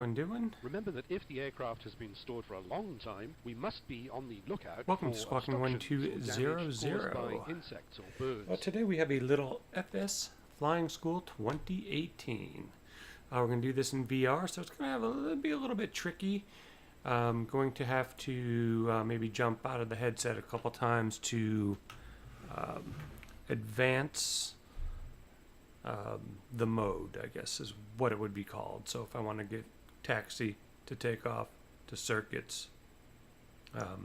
Doing? Remember that if the aircraft has been stored for a long time, we must be on the lookout Welcome for to Squawking1200's. by insects or birds. Well, today we have a little FS Flying School 2018. We're going to do this in VR, so it's going to be a little bit tricky. Going to have to maybe jump out of the headset a couple times to advance the mode, I guess is what it would be called. So if I want to get taxi to take off to circuits, got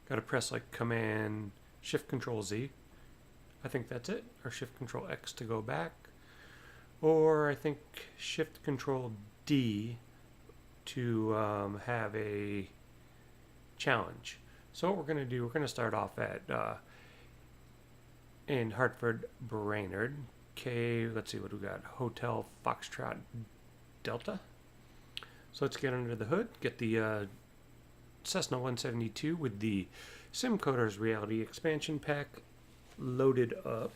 to press like Command Shift Control Z. I think that's it, or Shift Control X to go back, or I think Shift Control D to have a challenge. So what we're going to do, we're going to start off at in Hartford Brainerd. Let's see what we got. Hotel Foxtrot Delta. So let's get under the hood, get the Cessna 172 with the SimCoders Reality Expansion Pack loaded up.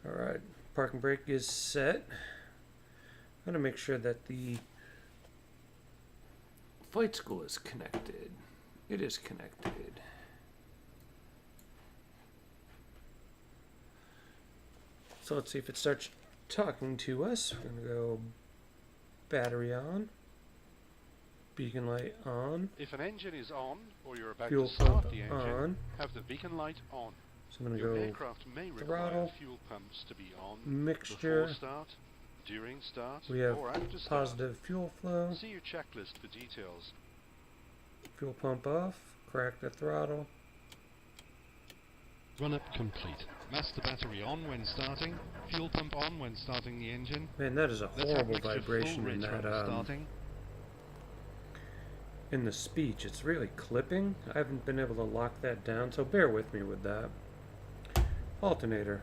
Alright, parking brake is set. I'm going to make sure that the flight school is connected. It is connected. So let's see if it starts talking to us. We're going to go battery on, beacon light on. If an engine is on, or you're about fuel to start pump the engine, on. have the beacon light on. So I'm going to Your go aircraft may require throttle, fuel pumps to be on mixture. before start, during start, We have or after start. positive fuel flow. See your checklist for details. Fuel pump off. Crack the throttle. Run up complete. Master battery on when starting. Fuel pump on when starting the engine. Man, that is a Let's have horrible mixture vibration full in rate that when starting. in the speech. It's really clipping. I haven't been able to lock that down, so bear with me with that. Alternator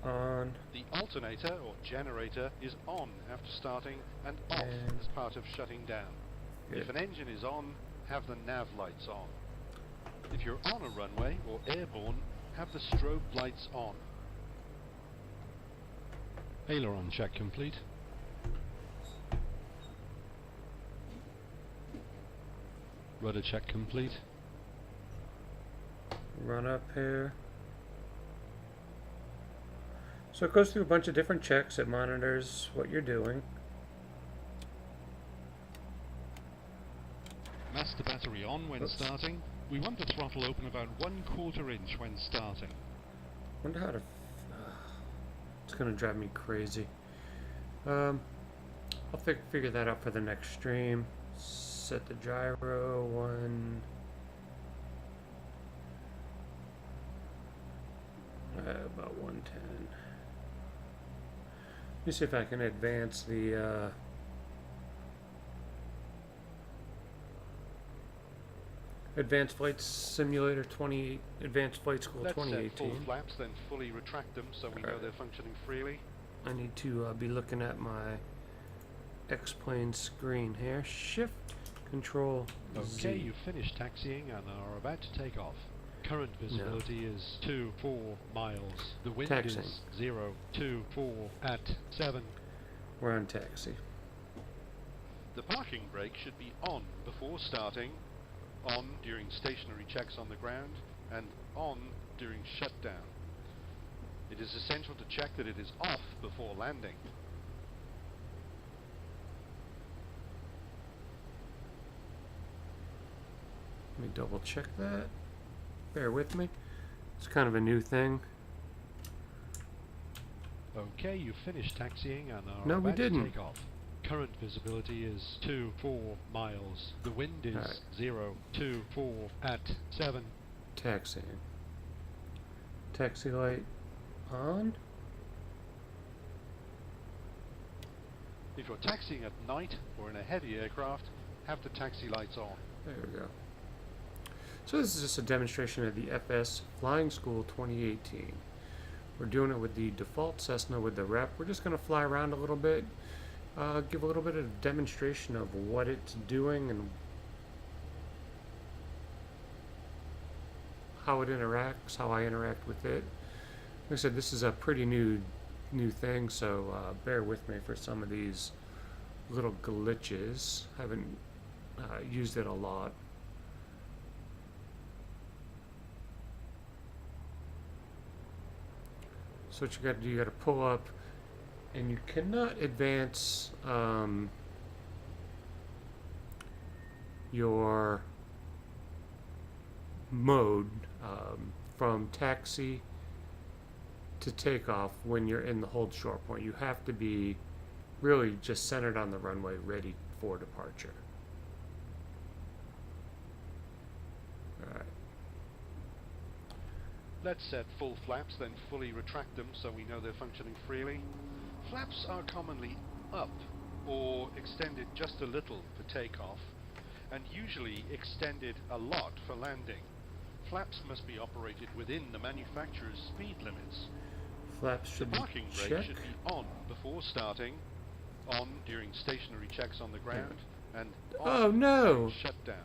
on. The alternator or generator is on after starting and off And as part of shutting down. Good. If an engine is on, have the nav lights on. If you're on a runway or airborne, have the strobe lights on. Aileron check complete. Rudder check complete. Run up here. So it goes through a bunch of different checks. It monitors what you're doing. Master battery on when Oops. starting. We want the throttle open about 1/4 inch when starting. Wonder how to. It's gonna drive me crazy. I'll figure that out for the next stream. Set the gyro one. About 110. Let me see if I can advance the. Advanced Flight Simulator 28, Advanced Flight School Let's set 2018. full flaps, then fully retract them so we know they're functioning freely. I need to be looking at my X-plane screen here. Shift, Control, Z. Okay, you've finished taxiing and are about to take off. Current visibility is 2-4 miles. The wind Taxiing. is 0-2-4 at 7. We're on taxi. The parking brake should be on before starting, on during stationary checks on the ground, and on during shutdown. It is essential to check that it is off before landing. Let me double check that. Bear with me. It's kind of a new thing. Okay, you've finished taxiing and are No, we about to didn't. take off. Current visibility is 2-4 miles. The wind is Alright. 0-2-4 at 7. Taxiing. Taxi light on. If you're taxiing at night or in a heavy aircraft, have the taxi lights on. There we go. So this is just a demonstration of the FS Flying School 2018. We're doing it with the default Cessna with the rep. We're just going to fly around a little bit, give a little bit of demonstration of what it's doing and how it interacts, how I interact with it. Like I said, this is a pretty new new thing, so bear with me for some of these little glitches. Haven't used it a lot. So what you got to do, you got to pull up, and you cannot advance your mode from taxi to takeoff when you're in the hold short point. You have to be really just centered on the runway, ready for departure. Alright. Let's set full flaps, then fully retract them so we know they're functioning freely. Flaps are commonly up or extended just a little for takeoff, and usually extended a lot for landing. Flaps must be operated within the manufacturer's speed limits. Flaps The should be parking brake checked. should be on before starting, on during stationary checks on the ground, and off Oh no! during shutdown.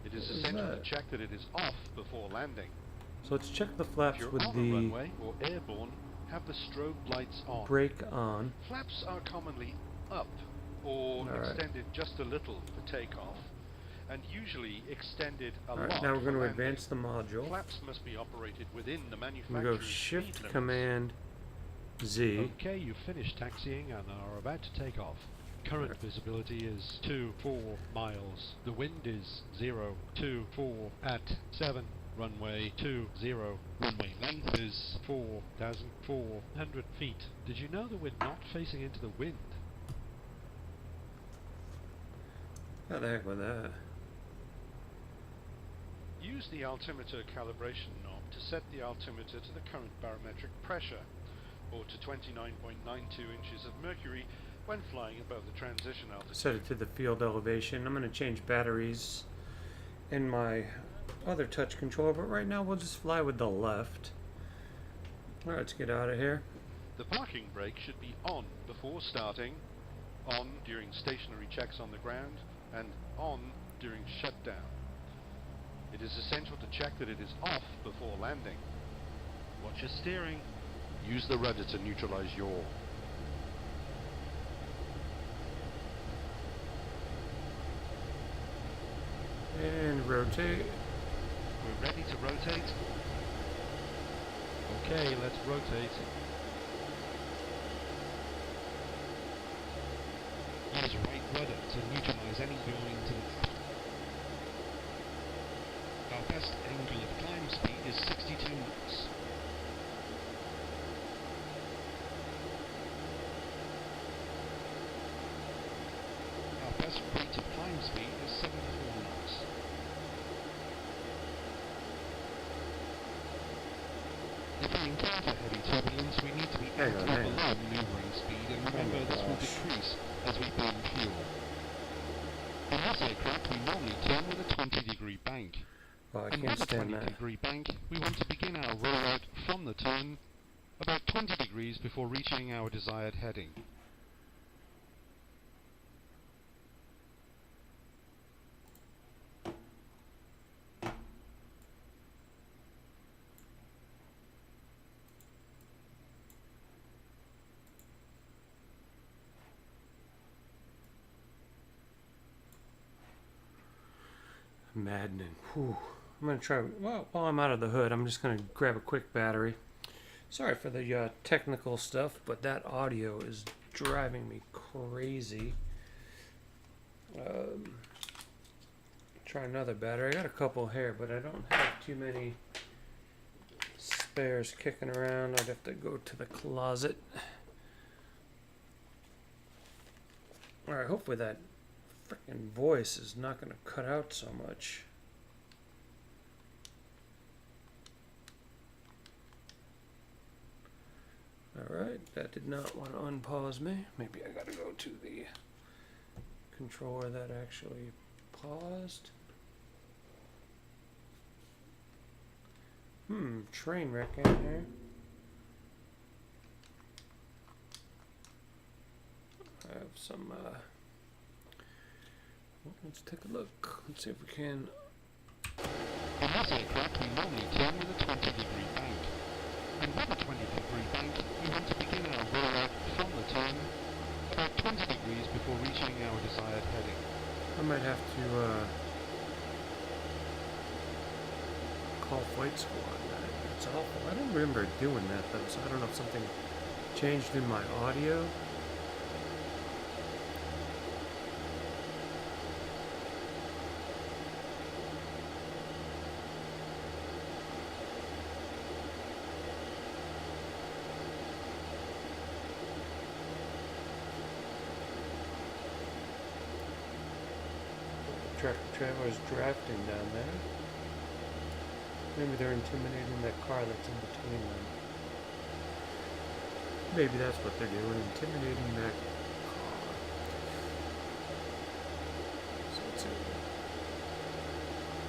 It is What was essential that? to check that it is off before landing. So let's check the If flaps you're with on a the runway or airborne, have the strobe lights on. brake on. Flaps are commonly up or Alright. extended just a little for takeoff, and usually extended a lot. Alright, now we're for going to landing. advance the module. Flaps must be operated within the We manufacturer's go speed Shift limits. Command Z. Okay, you've finished taxiing and are about to take off. Current visibility is 2-4 miles. The wind is 0-2-4 at 7. Runway 20. Runway length is 4,400 feet. Did you know that we're not facing into the wind? How the heck with that? Use the altimeter calibration knob to set the altimeter to the current barometric pressure, or to 29.92 inches of mercury when flying above the transition altitude. Set it to the field elevation. I'm going to change batteries in my other touch controller, but right now we'll just fly with the left. Alright, let's get out of here. The parking brake should be on before starting, on during stationary checks on the ground, and on during shutdown. It is essential to check that it is off before landing. Watch your steering. Use the rudder to neutralize yaw. And rotate. We're ready to rotate. Okay, let's rotate. Use right rudder to neutralize any bearing to the... Our best angle of climb speed is 62 knots. Our best rate of climb speed is 74 knots. If we encounter heavy turbulence, we need to be Hang at on, or hang on. below maneuvering speed, and remember my this will gosh. decrease as we burn fuel. In this aircraft, we normally turn with a 20-degree bank. Oh, I And can't with a stand that. 20-degree bank, we want to begin our rollout from the turn about 20 degrees before reaching our desired heading. Maddening. Whew. I'm going to try, well, while I'm out of the hood, I'm just going to grab a quick battery. Sorry for the technical stuff, but that audio is driving me crazy. Try another battery. I got a couple here, but I don't have too many spares kicking around. I'd have to go to the closet. Alright, hopefully that freaking voice is not going to cut out so much. Alright, that did not want to unpause me. Maybe I gotta go to the controller that actually paused. Train wreck in here. I have some, let's take a look. Let's see if we can. In this aircraft, we normally turn with a 20-degree bank. And with a 20-degree bank, we want to begin our rollout from the turn about 20 degrees before reaching our desired heading. I might have to call flight school on that. It's awful. I don't remember doing that though, so I don't know if something changed in my audio. Tractor trailer's drafting down there. Maybe they're intimidating that car that's in between them. Maybe that's what they're doing, intimidating that car. So let's see.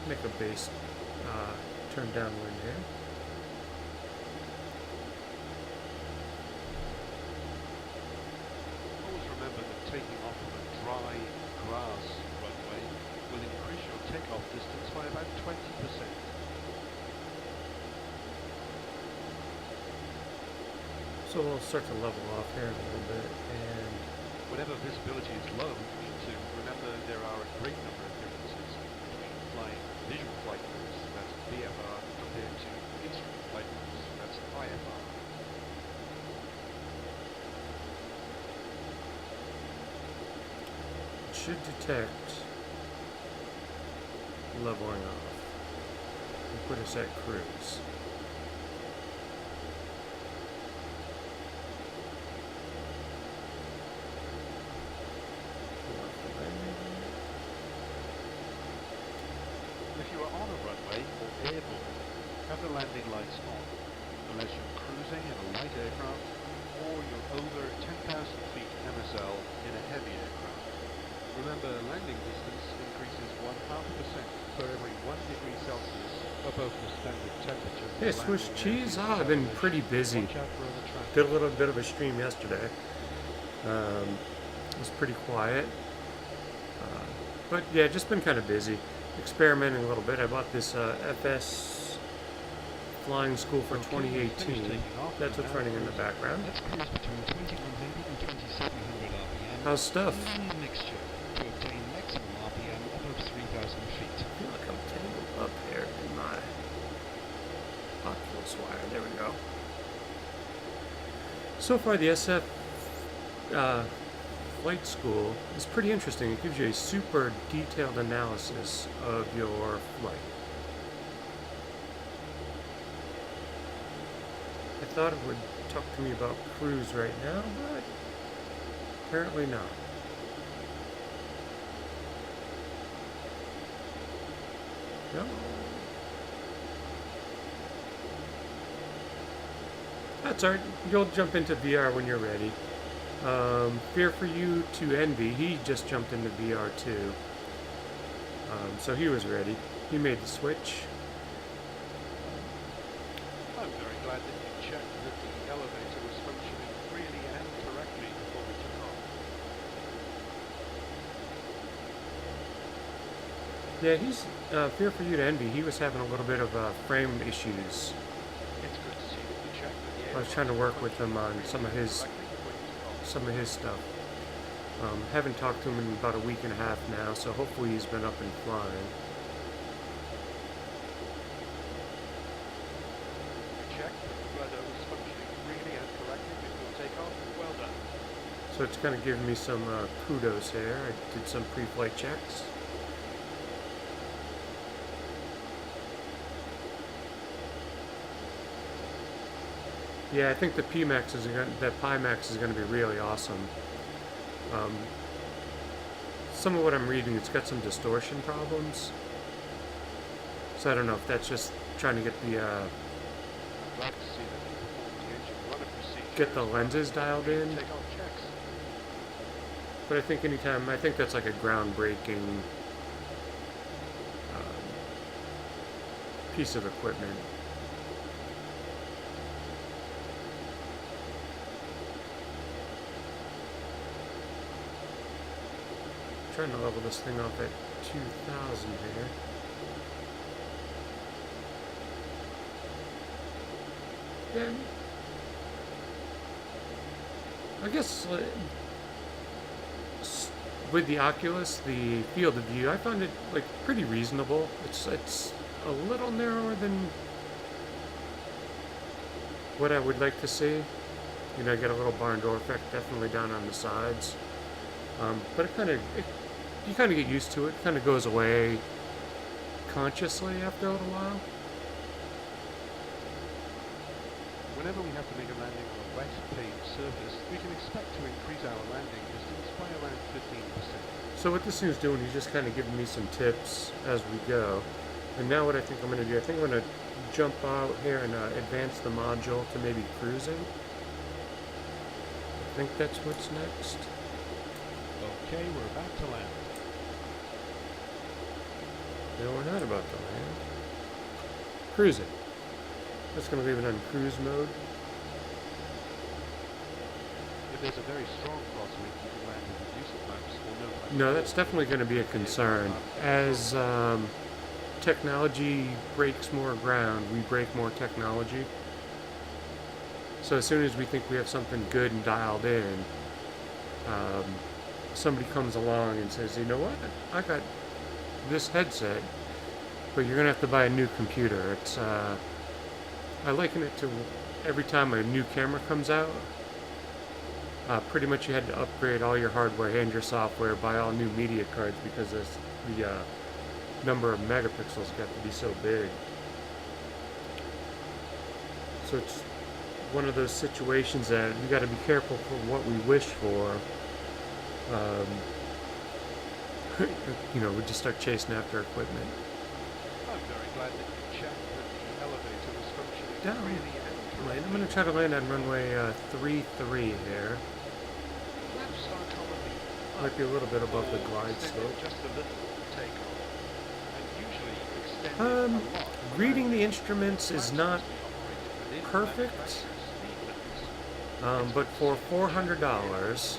Make a base turn downwind here. Always remember that taking off on a dry grass runway will increase your takeoff distance by about 20%. So we'll start to level off here a little bit, and Whenever visibility is low, you need to remember there are a great number of differences between flying visual flight modes, that's VFR, compared to instrument flight modes, that's IFR. it should detect leveling off and put us at cruise. If you are on a runway or airborne, have the landing lights on, unless you're cruising in a light aircraft or you're over 10,000 feet MSL in a heavy aircraft. Remember, landing distance increases 0.5% for every 1 degree Celsius above the standard temperature. Hey, Swiss cheese? Oh, I've been pretty busy. Watch out for other traffic. Did a little bit of a stream yesterday. It was pretty quiet. But yeah, just been kind of busy. Experimenting a little bit. I bought this FS flying school for 2018. That's what's running in the background. Let's cruise between 2100 and 2700 RPM. How's stuff? And a mixture to obtain maximum RPM above 3000 feet. I feel like I'm tangled up here in my Oculus wire. There we go. So far, the SF flight school is pretty interesting. It gives you a super detailed analysis of your flight. I thought it would talk to me about cruise right now, but apparently not. Yep. That's alright. You'll jump into VR when you're ready. Fear for You to Envy, he just jumped into VR too. So he was ready. He made the switch. I'm very glad that you checked that the elevator was functioning freely and correctly before we took off. Yeah, he's Fear for You to Envy. He was having a little bit of frame issues. It's good to see that you checked that the I was trying to work with him on some of his stuff. Haven't talked to him in about a week and a half now, so hopefully he's been up and flying. You checked that the rudder was functioning freely and correctly before takeoff. Well done. So it's kind of giving me some kudos here. I did some pre-flight checks. Yeah, I think the Pimax is going to be really awesome. Some of what I'm reading, it's got some distortion problems. So I don't know if that's just trying to get the I'm glad to see that you performed the engine runner procedure. get the lenses dialed in. Takeoff checks. But I think that's like a groundbreaking piece of equipment. Trying to level this thing off at 2,000 here. Yeah. I guess with the Oculus, the field of view, I found it like pretty reasonable. It's a little narrower than what I would like to see. You know, I get a little barn door effect definitely down on the sides. But you kind of get used to it. It kind of goes away consciously after a little while. Whenever we have to make a landing on a wet, paved surface, we can expect to increase our landing distance by around 15%. So what this thing's doing, he's just kind of giving me some tips as we go. And now what I think I'm going to do, I think I'm going to jump out here and advance the module to maybe cruising. I think that's what's next. Okay, we're about to land. No, we're not about to land. Cruising. Just going to leave it on cruise mode. If there's a very strong crosswind, you can land with the use of flaps or no flaps. No, that's definitely going to be a concern. As technology breaks more ground, we break more technology. So as soon as we think we have something good and dialed in, somebody comes along and says, you know what, I got this headset, but you're going to have to buy a new computer. It's I liken it to every time a new camera comes out, pretty much you had to upgrade all your hardware and your software, buy all new media cards because the number of megapixels got to be so big. So it's one of those situations that we got to be careful for what we wish for. You know, we just start chasing after equipment. I'm very glad that you checked that the elevator was functioning Down. freely and Right, correctly. I'm going to try to land on runway 33 here. Flaps are commonly up Might be a little bit above the or glide extended slope. just a little for takeoff, and usually extended a lot. Reading the instruments is not perfect, but for $400,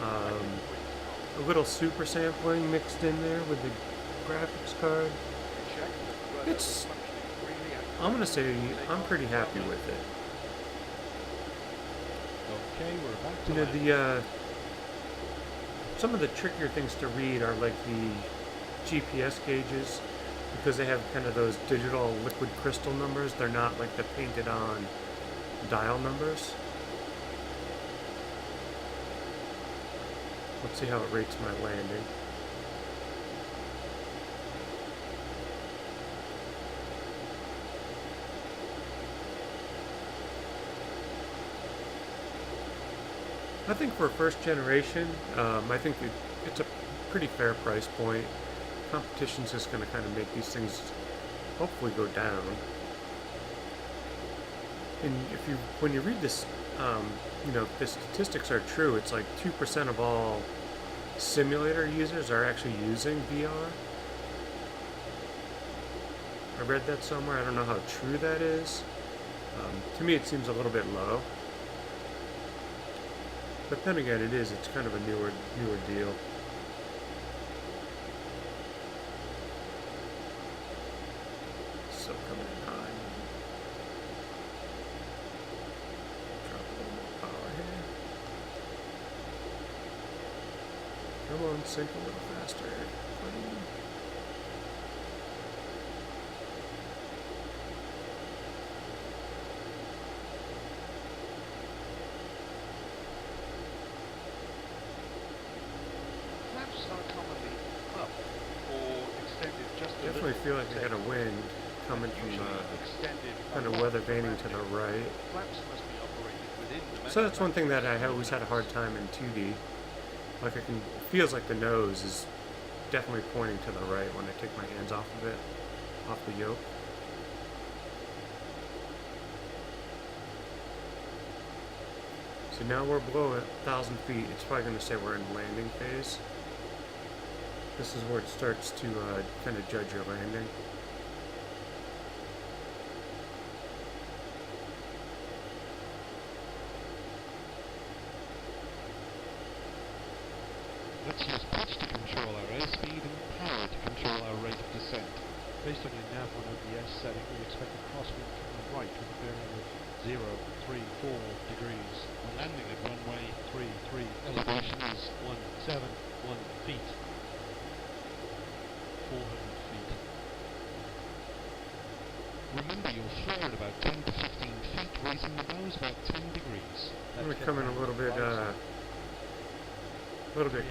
a little super sampling mixed in there with the graphics card, I'm going to say I'm pretty happy with it. Okay, we're about to You know, land. some of the trickier things to read are like the GPS gauges, because they have kind of those digital liquid crystal numbers. They're not like the painted on dial numbers. Let's see how it rates my landing. I think for first generation, I think it's a pretty fair price point. Competition's just going to kind of make these things hopefully go down. And when you read this, you know, if the statistics are true, it's like 2% of all simulator users are actually using VR. I read that somewhere. I don't know how true that is. To me, it seems a little bit low. But then again, it's kind of a newer deal. Still coming in high. Drop a little more power here. Come on, sink a little faster. Plane. Flaps are commonly up or extended just a Definitely little feel like for I got a takeoff. wind coming from Usually extended kind a of lot weather for vaning to the landing. right. Flaps must be operated within the So that's one thing that I manufacturer's always had a hard tolerance. time in 2D. Like it feels like the nose is definitely pointing to the right when I take my hands off of it, off the yoke. So now we're below 1,000 feet. It's probably going to say we're in landing phase. This is where it starts to kind of judge your landing. Let's use pitch to control our airspeed and power to control our rate of descent. Based on your nav 1 OBS setting, we expect a crosswind coming right with a bearing of 034 degrees. We're landing at runway 33. Elevation is 171 feet. 400 feet. Remember, you'll flare at about 10 to 15 feet, raising the bows about 10 degrees. We're coming a little bit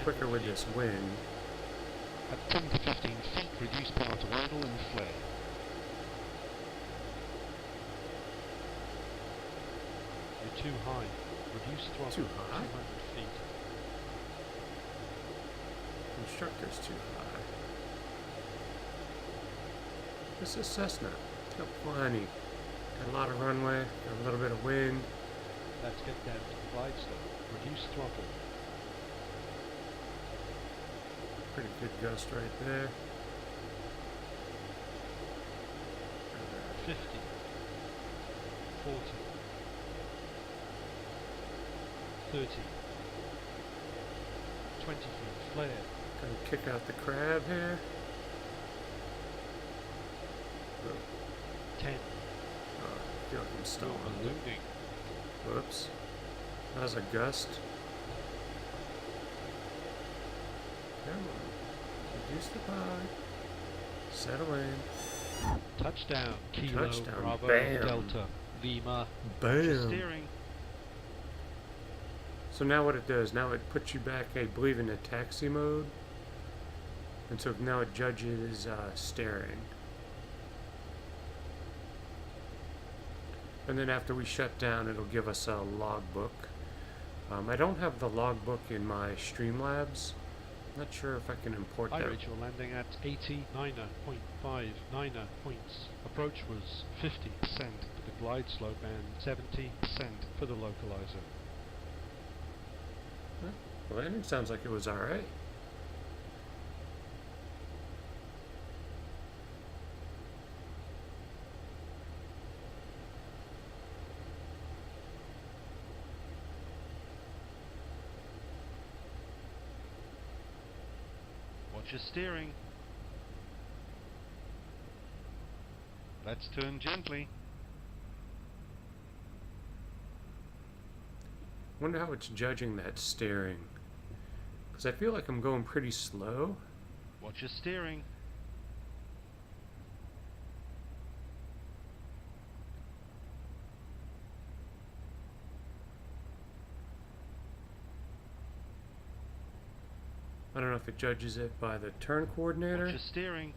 quicker with this wind. At 10 to 15 feet, reduce power to idle and flare. You're too high. Reduce throttle. Too high? 200 feet. Instructor's too high. This is Cessna. It's got plenty. Got a lot of runway, got a little bit of wind. Let's get down to the glide slope. Reduce throttle. Pretty good gust right there. 50. 40. 30. 20 feet. Flare. Gonna kick out the crab here. 10. I feel like I'm stalling. Ballooning. Whoops. That was a gust. Come on. Reduce the pie. Settle in. Touchdown. Kilo. Touchdown. Bravo. Bam. Delta. Lima. Bam. Steering. So now what it does, now it puts you back, I believe, in a taxi mode. And so now it judges steering. And then after we shut down, it'll give us a logbook. I don't have the logbook in my Streamlabs. I'm not sure if I can import that. You're landing at 89.59 points. Approach was 50% for the glide slope and 70% for the localizer. The landing sounds like it was alright. Watch your steering. Let's turn gently. Wonder how it's judging that steering. Because I feel like I'm going pretty slow. Watch your steering. I don't know if it judges it by the turn coordinator. Watch your steering.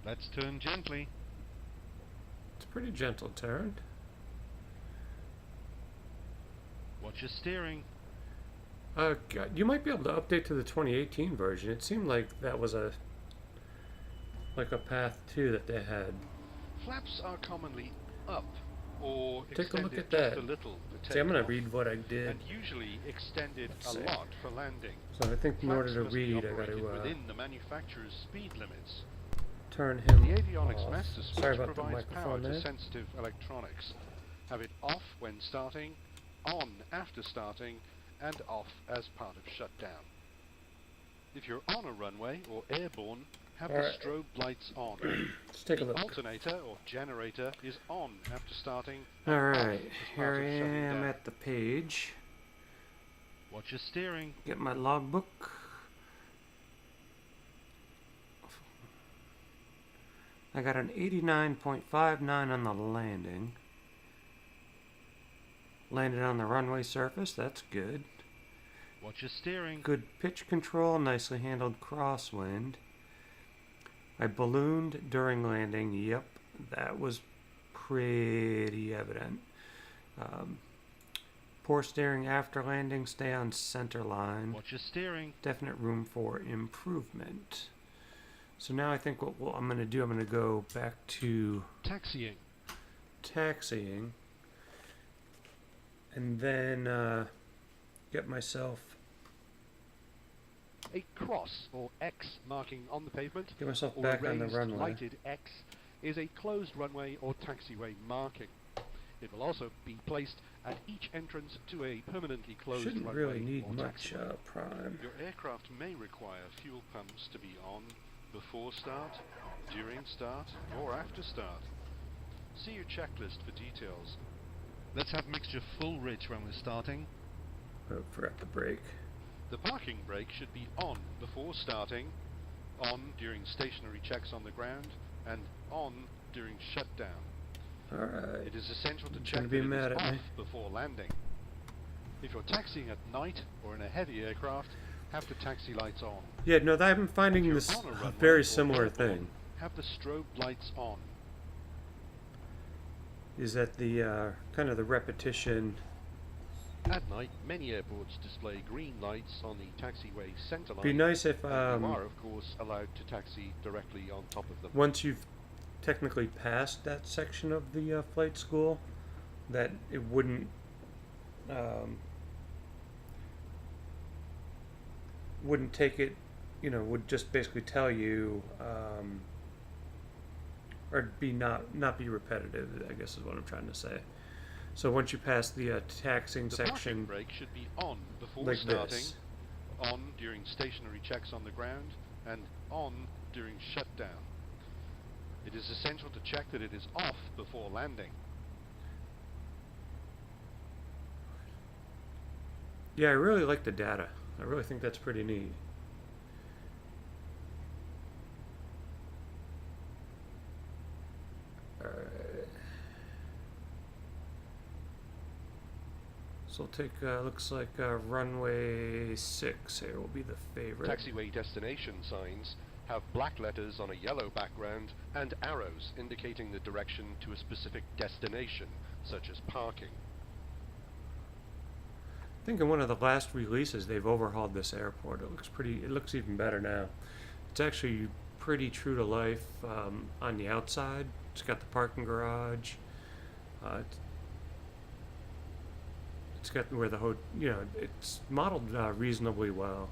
Let's turn gently. It's a pretty gentle turn. Watch your steering. God, you might be able to update to the 2018 version. It seemed like that was a path too that they had. Flaps are commonly up or Take a look extended at just that. a little for See, I'm gonna takeoff, read what I did. and usually extended Let's a see. lot for landing. So I think in order Flaps to must be read, I got operated to within the manufacturer's speed limits. turn him The avionics off. master switch Sorry about the provides power microphone to there. sensitive electronics. Have it off when starting, on after starting, and off as part of shutdown. If you're on a runway or airborne, have Alright. the strobe lights on. Let's take a The look. alternator or generator is on after starting. Alright, as here part I of shutting am down. at the page. Watch your steering. Get my logbook. I got an 89.59 on the landing. Landed on the runway surface, that's good. Watch your steering. Good pitch control, nicely handled crosswind. I ballooned during landing, yep, that was pretty evident. Poor steering after landing, stay on center line. Watch your steering. Definite room for improvement. So now I think what I'm going to do, I'm going to go back to Taxiing. taxiing. And then get myself A cross or X marking on the pavement get myself or back a on the raised runway. lighted X is a closed runway or taxiway marking. It will also be placed at each entrance to a permanently closed Shouldn't runway really need or much taxiway. prime. Your aircraft may require fuel pumps to be on before start, during start, or after start. See your checklist for details. Let's have mixture full rich when we're starting. Oh, forgot the brake. The parking brake should be on before starting, on during stationary checks on the ground, and on during shutdown. Alright. It is essential to He's check gonna that be it is mad at off me. before landing. If you're taxiing at night or in a heavy aircraft, have the taxi lights on. Yeah, no, I'm If finding you're this on a a runway very or similar airborne, thing. have the strobe lights on. Is that the kind of the repetition. At night, many airports display green lights on the taxiway center line. Be nice if and you are, of course, allowed to taxi directly on top of them. once you've technically passed that section of the flight school, that it wouldn't take it, would just basically tell you, or be not be repetitive, I guess is what I'm trying to say. So once you pass the taxing The parking section, brake should be on before like starting, this. on during stationary checks on the ground, and on during shutdown. It is essential to check that it is off before landing. Yeah, I really like the data. I really think that's pretty neat. Alright. So we'll take, looks like runway 6 here will be the favorite. Taxiway destination signs have black letters on a yellow background and arrows indicating the direction to a specific destination, such as parking. I think in one of the last releases they've overhauled this airport. It looks even better now. It's actually pretty true to life on the outside. It's got the parking garage. It's got where it's modeled reasonably well.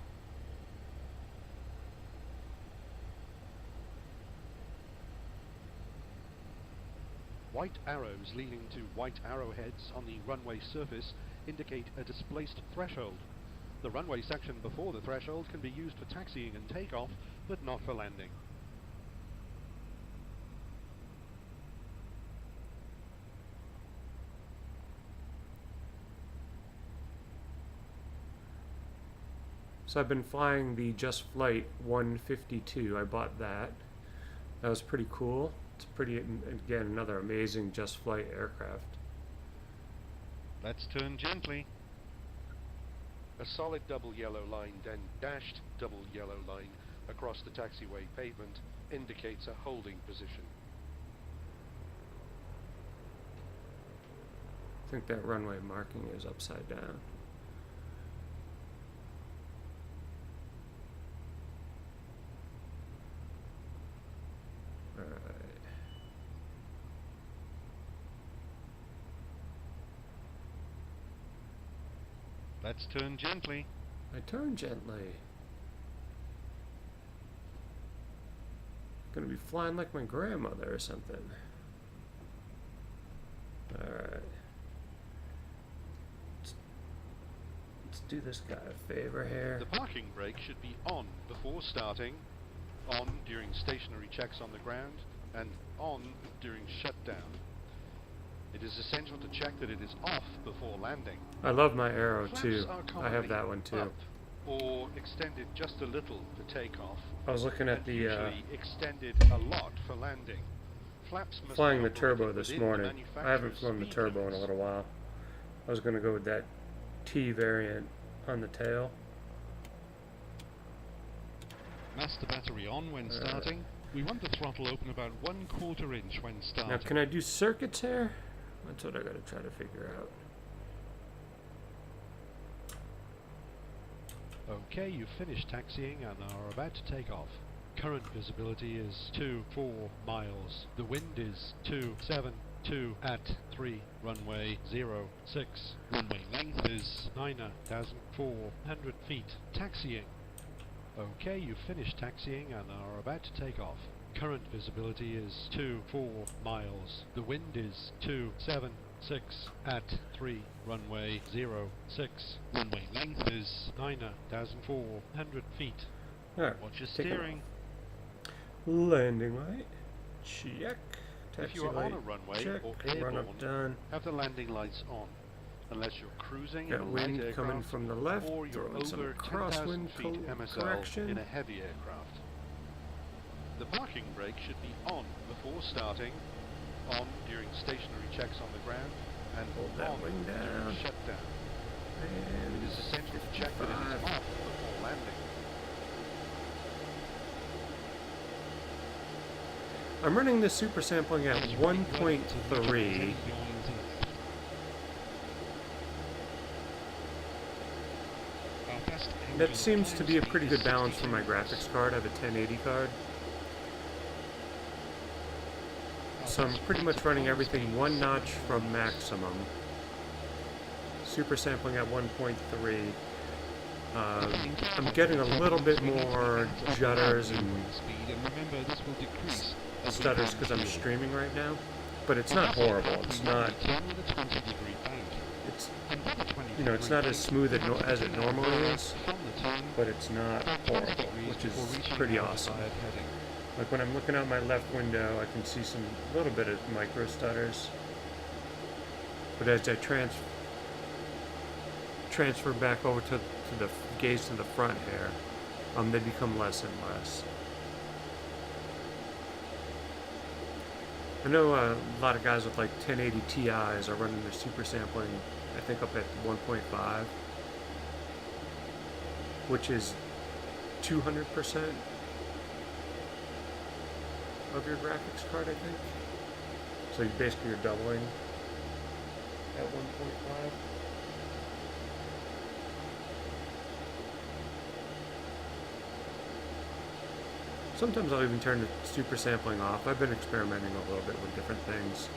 White arrows leading to white arrowheads on the runway surface indicate a displaced threshold. The runway section before the threshold can be used for taxiing and takeoff, but not for landing. So I've been flying the Just Flight 152. I bought that. That was pretty cool. It's again, another amazing Just Flight aircraft. Let's turn gently. A solid double yellow line, then dashed double yellow line across the taxiway pavement indicates a holding position. I think that runway marking is upside down. Alright. Let's turn gently. I turn gently. Gonna be flying like my grandmother or something. Alright. Let's do this guy a favor here. The parking brake should be on before starting, on during stationary checks on the ground, and on during shutdown. It is essential to check that it is off before landing. I love my arrow Flaps too. are I have commonly that one too. up or extended just a little for takeoff. I was looking at and the usually extended a lot for landing. Flaps must flying be the turbo operated this within the morning. I haven't manufacturer's flown the speed turbo in a limits. little while. I was gonna go with that T variant on the tail. Master battery on when starting. We want the throttle open about 1/4 inch when starting. Now, can I do circuits here? That's what I gotta try to figure out. Okay, you've finished taxiing and are about to take off. Current visibility is 2-4 miles. The wind is 272 at 3. Runway 06. Runway length is 9,400 feet. Taxiing. Okay, you've finished taxiing and are about to take off. Current visibility is 2-4 miles. The wind is 272 6 at 3, runway 06. Runway length is 9,400 feet. Alright, Watch your take it steering. landing light. Check. If Taxi you are light. on a runway Check. or Run airborne, up done. have the landing lights on, unless you're cruising in Got a light wind aircraft coming from the left. or you're Throwing some over 10,000 crosswind feet MSL correction. in a heavy aircraft. The parking brake should be on before starting, on during stationary checks on the ground, and Hold that on wing during down. shutdown. And It is essential to check that it is 55. off before landing. I'm running this super sampling at 1.3. That seems to be a pretty good balance for my graphics card. I have a 1080 card. So I'm pretty much running everything one notch from maximum. Super sampling at 1.3. I'm getting a little bit more jutters and stutters because I'm streaming right now, but it's not horrible. It's not. It's it's not as smooth as it normally is, but it's not horrible, which is pretty awesome. Like when I'm looking out my left window, I can see some little bit of micro stutters, but as I transfer back over to the gaze to the front here, they become less and less. I know a lot of guys with like 1080 Ti's are running their super sampling, I think up at 1.5, which is 200% of your graphics card, I think. So you basically you're doubling at 1.5. Sometimes I'll even turn the super sampling off. I've been experimenting a little bit with different things.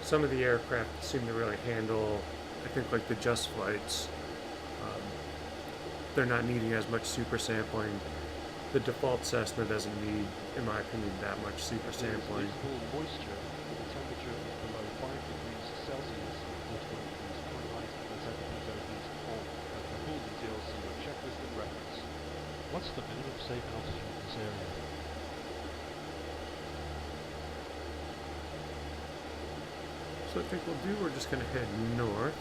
Some of the aircraft seem to really handle, I think, like the Just Flights. They're not needing as much super sampling. The default Cessna doesn't need, in my opinion, that much super sampling. Moisture with a temperature of below 5 degrees Celsius, which will increase flight height as activities on at the full details in your checklist and reference. What's the minimum safe altitude in this area? So I think we're just going to head north.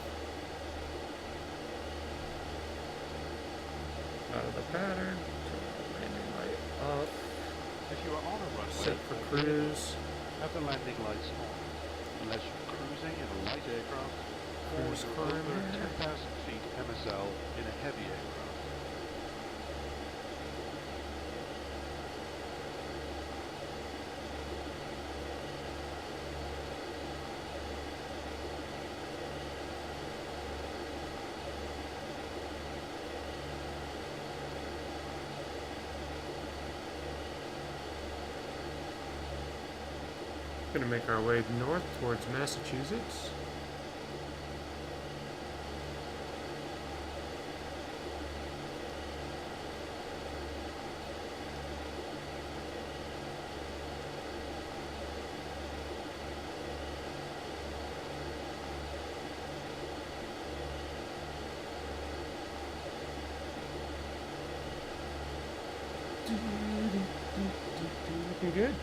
Out of the pattern. Turn the landing light up. If you are on a runway Set for or cruise. have the landing lights on, unless you're cruising in a light aircraft or Cruise you're climb over here. 10,000 feet MSL in a heavy aircraft. Gonna make our way north towards Massachusetts. Looking good.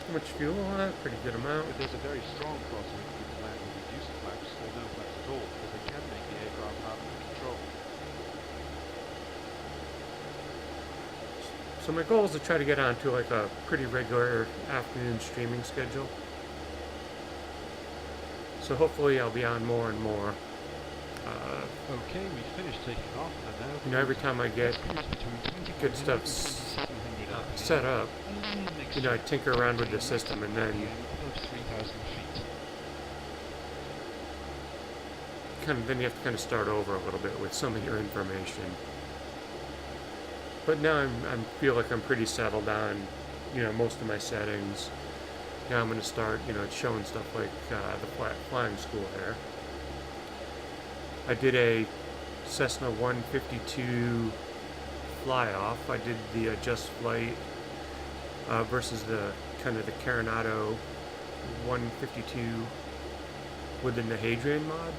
How much fuel on that? Pretty good amount. If there's a very strong crosswind, you can land with reduced flaps or no flaps at all, as they can make the aircraft hard to control. So my goal is to try to get onto like a pretty regular afternoon streaming schedule. So hopefully I'll be on more and more. Okay, we finished taking off and now... Every time I get good stuff set up, I tinker around with the system and then then you have to kind of start over a little bit with some of your information. But now I feel like I'm pretty settled on, most of my settings. Now I'm going to start, showing stuff like the flying school there. I did a Cessna 152 fly-off. I did the Just Flight versus the kind of the Carenado 152 with the Hadrian mod.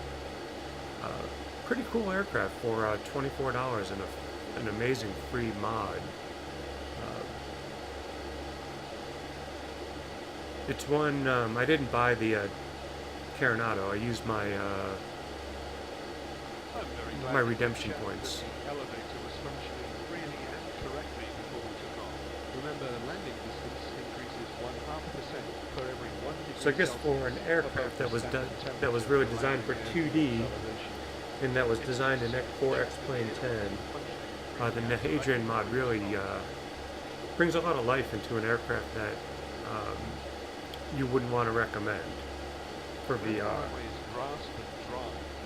Pretty cool aircraft for $24 and an amazing free mod. It's one, I didn't buy the Carenado. I used my my redemption points. The elevator was functioning freely and correctly before we took off. Remember, landing distance increases 0.5% for every 1 degree So I guess for an Celsius aircraft above the standard that was really designed for temperature 2D, elevation. and that was designed in for X-Plane 10, the Hadrian mod really brings a lot of life into an aircraft that you wouldn't want to recommend for VR.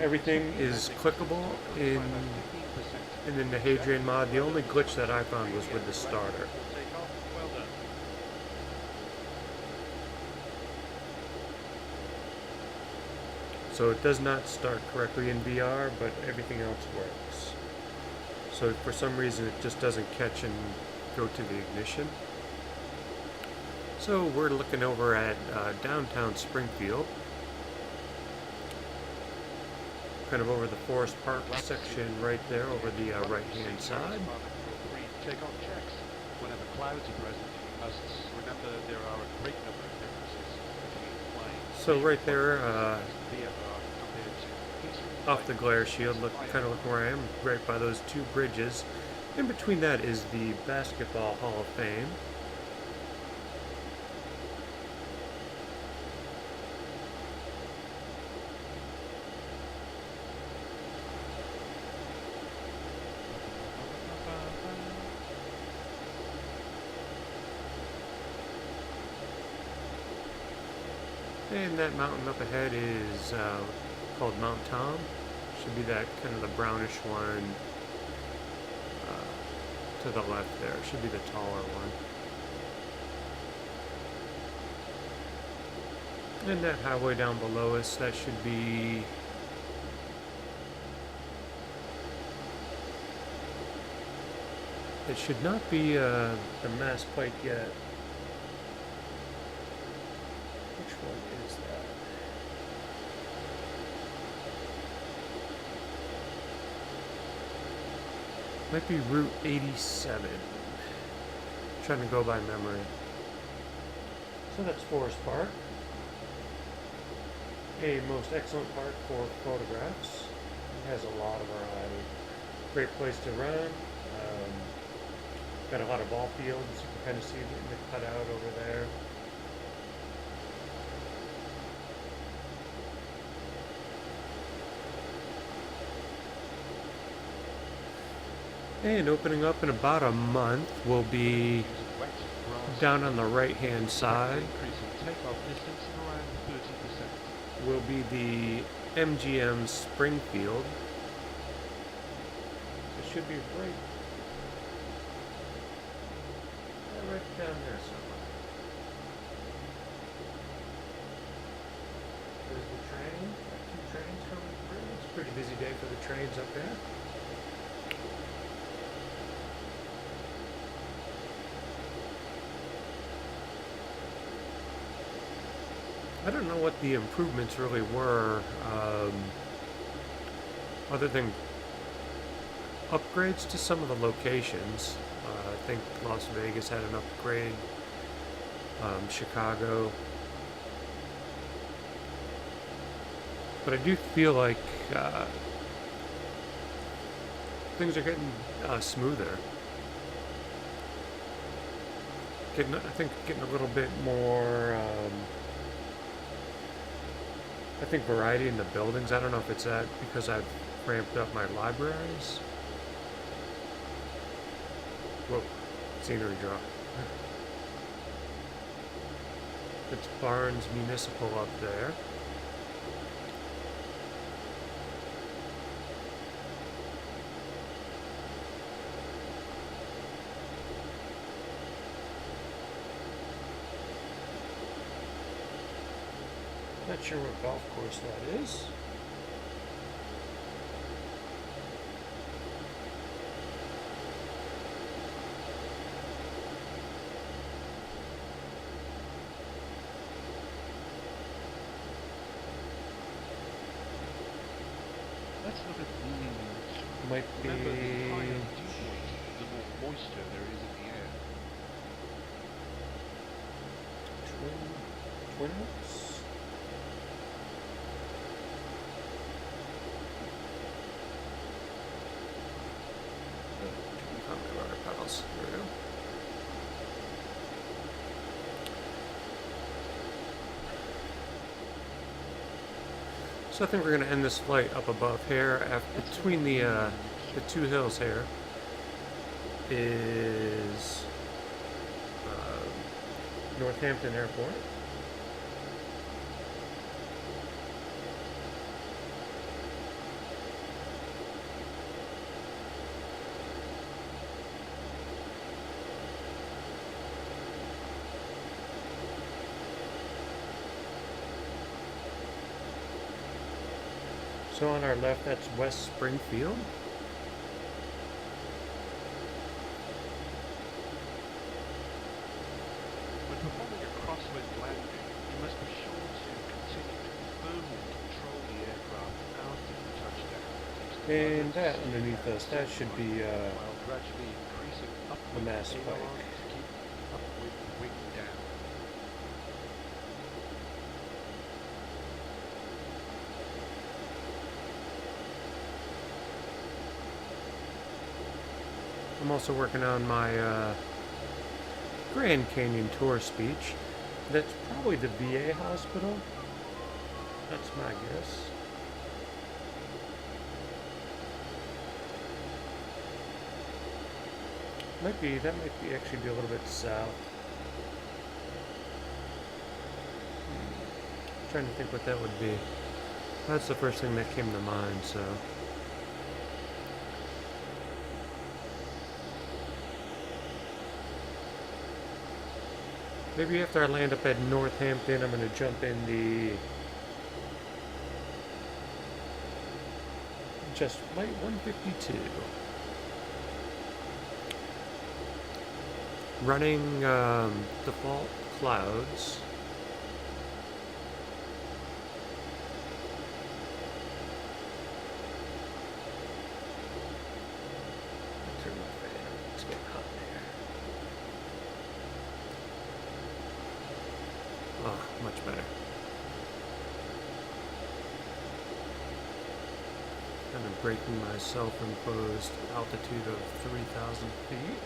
Everything is clickable in the Hadrian mod. The only glitch that I found was with the starter. So it does not start correctly in VR, but everything else works. So for some reason it just doesn't catch and go to the ignition. So we're looking over at downtown Springfield. Kind of over the Forest Park section right there, over the right-hand side. Take-off checks. Whenever clouds are present, you must remember there are a great number of differences between planes. So right there, off the glare shield, kind of look where I am, right by those two bridges. In between that is the Basketball Hall of Fame. And that mountain up ahead is called Mount Tom. Should be that kind of the brownish one to the left there. Should be the taller one. And that highway down below us, that should be it should not be the Mass Pike yet. Which one is that? Might be Route 87. Trying to go by memory. So that's Forest Park. A most excellent park for photographs. It has a lot of variety. Great place to run. Got a lot of ball fields. You can kind of see the cutout over there. And opening up in about a month will be down on the right hand side will be the MGM Springfield. It should be right down there somewhere. There's the train. Got 2 trains coming through. It's a pretty busy day for the trains up there. I don't know what the improvements really were, other than upgrades to some of the locations. I think Las Vegas had an upgrade, Chicago. But I do feel like things are getting smoother. I think getting a little bit more I think variety in the buildings. I don't know if it's that because I've ramped up my libraries. Whoa, scenery drop. It's Barnes Municipal up there. Not sure what golf course that is. let's look at the... Might be... Remember, the higher the dew point, the more moisture there is in the air. Twin Oaks? How many rudder pedals? There we go. So I think we're going to end this flight up above here. Between the two hills here is Northampton Airport. So on our left, that's West Springfield. When performing a crosswind landing, you must be sure to continue to firmly control the aircraft after you touch down. And that underneath us, that should be while gradually increasing the upwind Mass aileron Pike. to keep upwind wing down. I'm also working on my Grand Canyon tour speech. That's probably the VA hospital. That's my guess. That might be actually be a little bit south. Trying to think what that would be. That's the first thing that came to mind, so. Maybe after I land up at Northampton, I'm going to jump in the just flight 152. Running default clouds. Turn my fan. It's getting hot in here. Oh, much better. Kind of breaking my self-imposed altitude of 3,000 feet.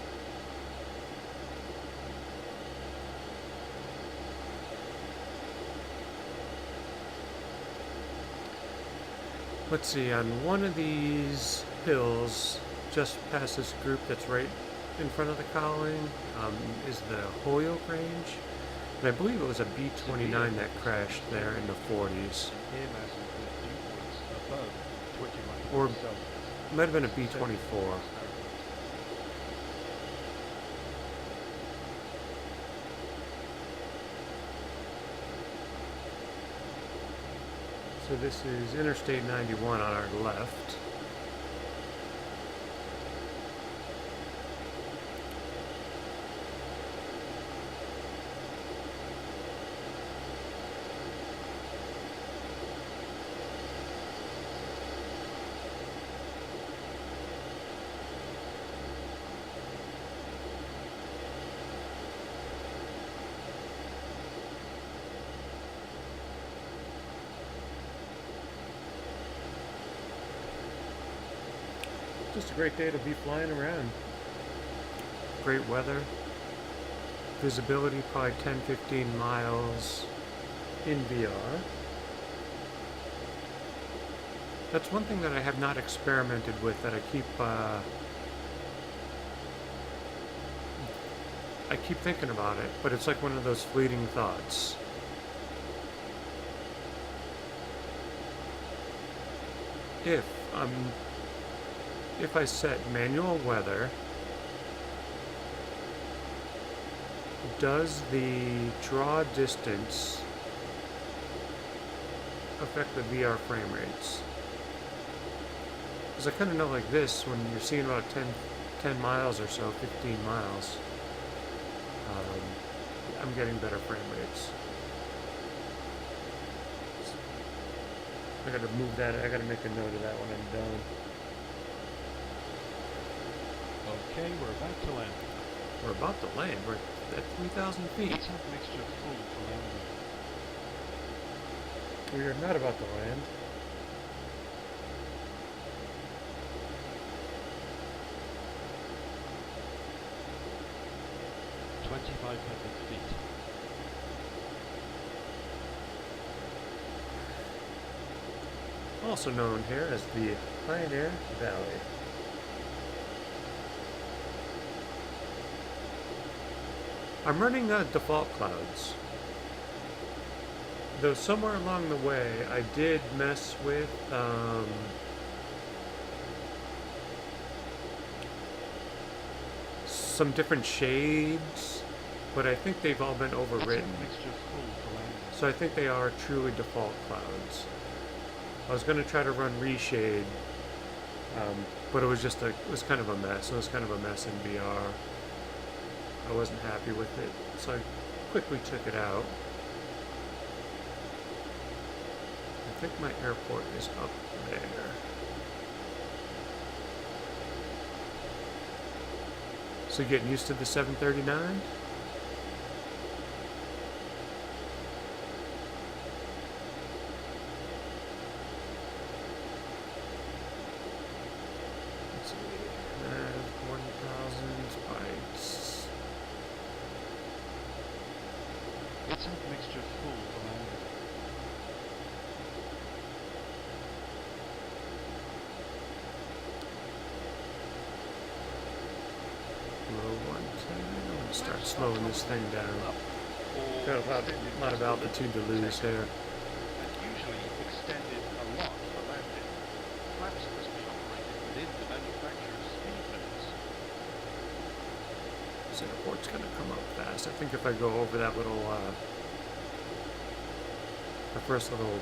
Let's see, on one of these hills, just past this group that's right in front of the cowling, is the Holyoke Range. And I believe it was a B-29 that crashed there in the 40s. Air masses with dew points above 21 Or degrees Celsius. it might have been a B-24. So this is Interstate 91 on our left. Just a great day to be flying around. Great weather. Visibility probably 10-15 miles in VR. That's one thing that I have not experimented with that I keep thinking about it, but it's like one of those fleeting thoughts. If I set manual weather, does the draw distance affect the VR frame rates? Because I kind of know like this, when you're seeing about 10 miles or so, 15 miles, I'm getting better frame rates. I gotta move that. I gotta make a note of that when I'm done. Okay, we're about to land. We're about to land. We're at 3,000 feet. Let's have mixture full for landing. We are not about to land. $2,500 feet. Also known here as the Pioneer Valley. I'm running default clouds. Though somewhere along the way I did mess with some different shades, but I think they've all been overwritten. Mixture full for landing. So I think they are truly default clouds. I was going to try to run reshade, but it was just it was kind of a mess. It was kind of a mess in VR. I wasn't happy with it, so I quickly took it out. I think my airport is up there. So getting used to the 739? Let's see. 1,000 bytes. Let's have mixture full for landing. Low 110. I'm going to start slowing this thing down. Got a lot of altitude to lose here. And usually extended a lot for landing. Flaps must be operated within the manufacturer's speed limits. This airport's going to come up fast. I think if I go over that little, the first little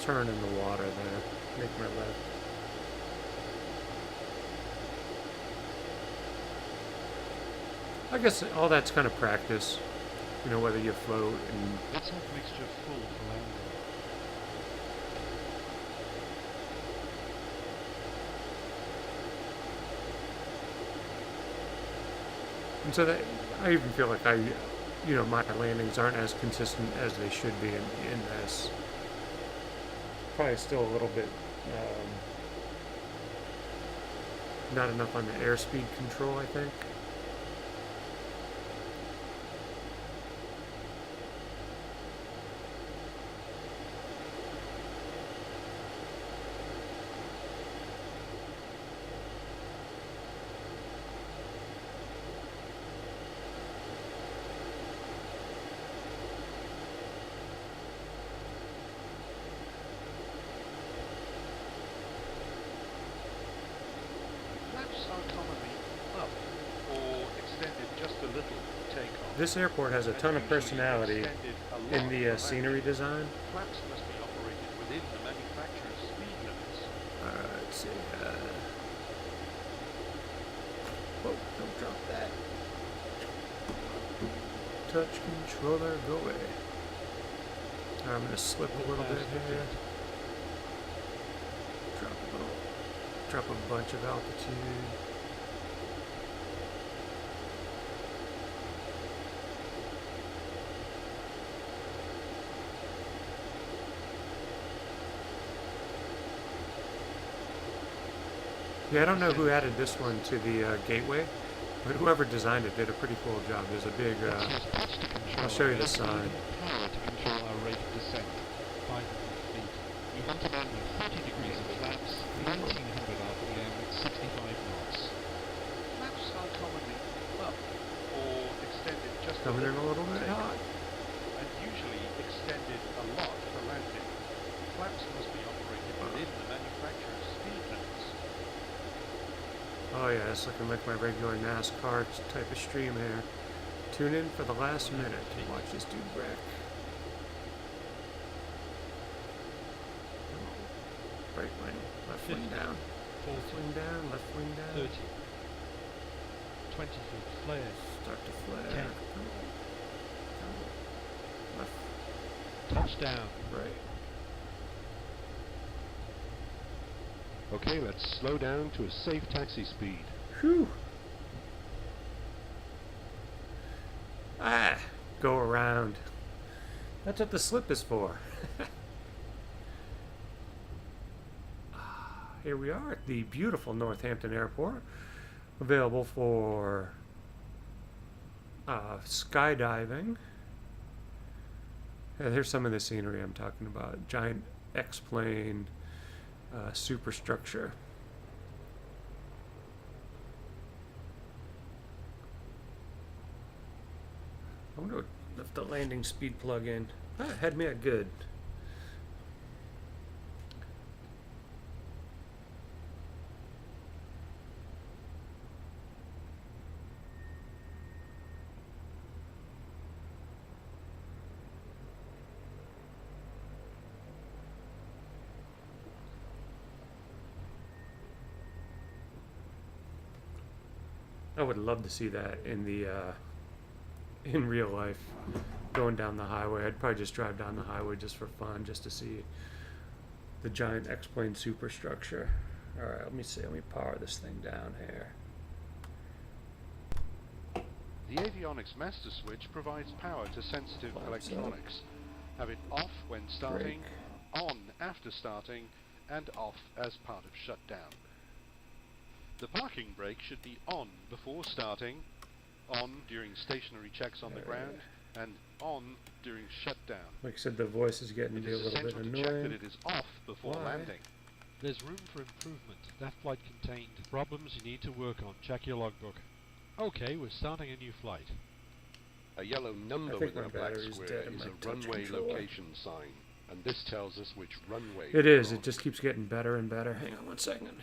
turn in the water there, make my left. I guess all that's kind of practice, you know, whether you float and Let's have mixture full for landing. And so that I even feel like you know, my landings aren't as consistent as they should be in this. Probably still a little bit not enough on the airspeed control, I think. Flaps are commonly up or extended just a little for takeoff. This airport has a ton of personality in the scenery design. Flaps must be operated within the manufacturer's speed limits. Let's see. Whoa, don't drop that. Touch controller, go away. I'm going to slip a little bit here. Drop a bunch of altitude. Yeah, I don't know who added this one to the gateway, but whoever designed it did a pretty cool job. There's a big, I'll show you the sign. Power to control our rate of descent. 500 feet. We want to land with 30 degrees of flaps, 1900 RPM, 65 knots. Flaps are commonly up or extended just Coming a in a little bit takeoff, hot. and usually extended a lot for landing. Flaps must be operated within the manufacturer's speed limits. Oh yeah, it's looking like my regular NASCAR type of stream here. Tune in for the last minute to watch this dude wreck. Right wing, left wing 50, down. 40, Left wing down, left wing down. 30, 20 feet, flare, Start to flare. 10. Come on. Come on. Left, touchdown. right. Okay, let's slow down to a safe taxi speed. Whew. Ah, go around. That's what the slip is for. Here we are at the beautiful Northampton Airport, available for skydiving. Yeah, here's some of the scenery I'm talking about. Giant X-plane superstructure. I wonder if the landing speed plug-in had me at good. I would love to see that in the in real life, going down the highway. I'd probably just drive down the highway just for fun, just to see the giant X-plane superstructure. All right, let me see. Let me power this thing down here. The avionics master switch provides power to sensitive electronics. Have it off when starting, on after starting, and off as part of shutdown. The parking brake should be on before starting, on during stationary checks on the ground, and on during shutdown. Like I said, the voice is getting to be a little bit It is essential to check that it is off before landing. There's room for improvement. That flight contained problems you need to work on. Check your logbook. Okay, we're starting a new flight. A yellow number within a black square is a runway location sign, and this tells us which runway. It is. It just keeps getting better and better. Hang on one second.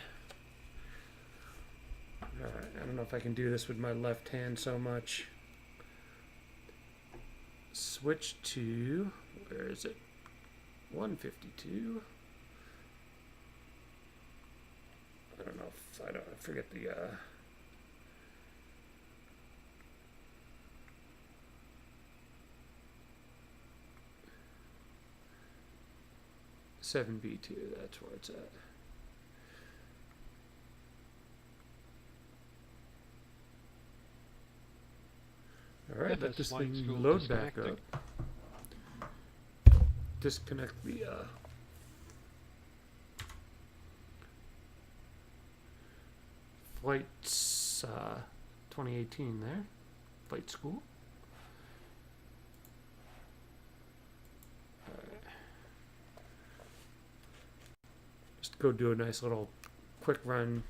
Alright, I don't know if I can do this with my left hand so much. Switch to, where is it? 152. I don't know if, I forget the, 7B2, that's where it's at. Alright, let this thing load back up. Disconnect the flights 2018 there. Flight school. Alright. Just go do a nice little quick run.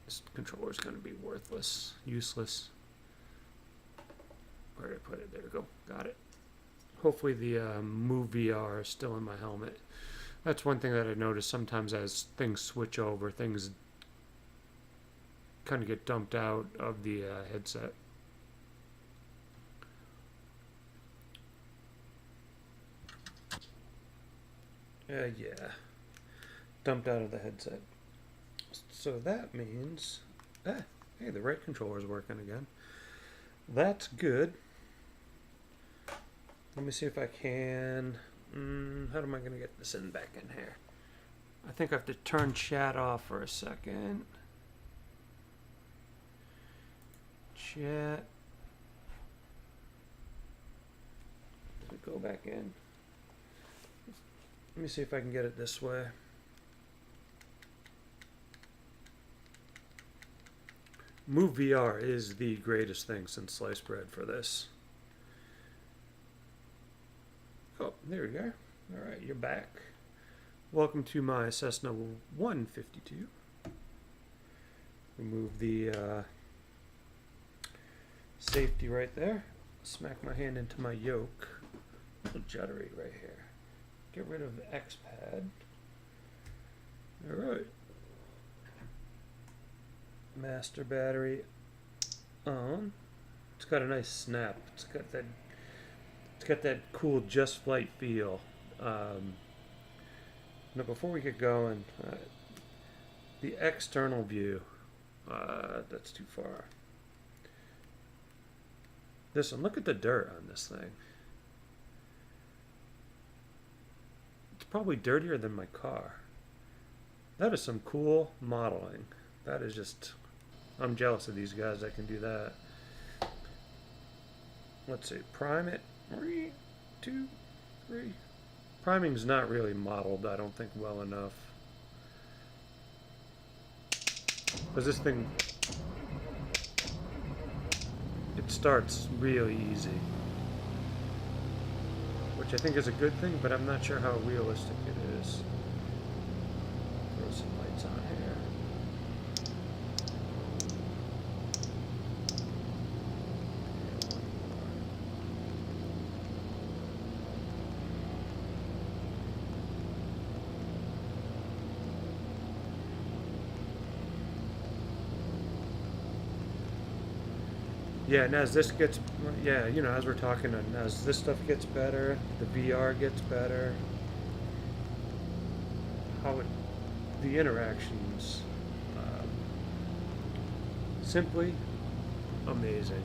This controller's going to be worthless, useless. Where did I put it? There we go. Got it. Hopefully the Move VR is still in my helmet. That's one thing that I noticed sometimes as things switch over, things kind of get dumped out of the headset. Yeah. Dumped out of the headset. So that means, hey, the right controller is working again. That's good. Let me see if I can, how am I going to get this in back in here? I think I have to turn chat off for a second. Chat. Go back in. Let me see if I can get it this way. Move VR is the greatest thing since sliced bread for this. Oh, there we go. Alright, you're back. Welcome to my Cessna 152. Remove the safety right there. Smack my hand into my yoke. A little juddery right here. Get rid of the X-pad. Alright. Master battery on. It's got a nice snap. It's got that cool Just Flight feel. Now before we get going, the external view, that's too far. This one, look at the dirt on this thing. It's probably dirtier than my car. That is some cool modeling. That is just, I'm jealous of these guys that can do that. Let's see, prime it. 3, 2, 3. Priming's not really modeled, I don't think, well enough. Because this thing, it starts really easy. Which I think is a good thing, but I'm not sure how realistic it is. Throw some lights on here. Yeah, and as this gets, yeah, you know, as we're talking, and as this stuff gets better, the VR gets better, the interactions, simply amazing.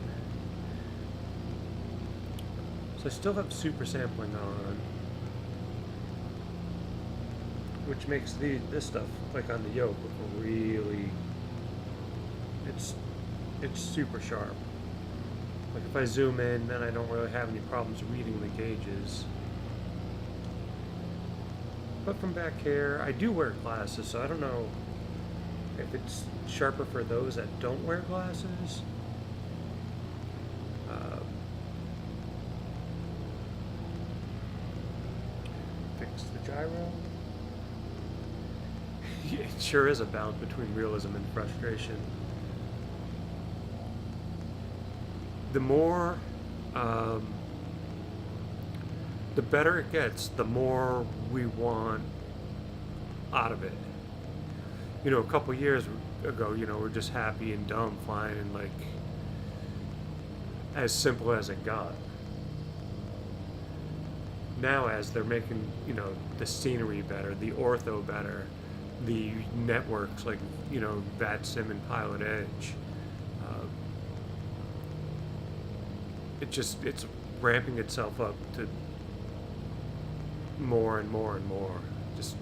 So I still have super sampling on, which makes this stuff, like on the yoke, look really, it's super sharp. Like if I zoom in, then I don't really have any problems reading the gauges. But from back here, I do wear glasses, so I don't know if it's sharper for those that don't wear glasses. Fix the gyro. It sure is a balance between realism and frustration. The more, the better it gets, the more we want out of it. You know, a couple years ago, you know, we're just happy and dumb flying and like as simple as it got. Now as they're making, you know, the scenery better, the ortho better, the networks like, you know, VATSIM and Pilot Edge, it's ramping itself up to more and more and more. Just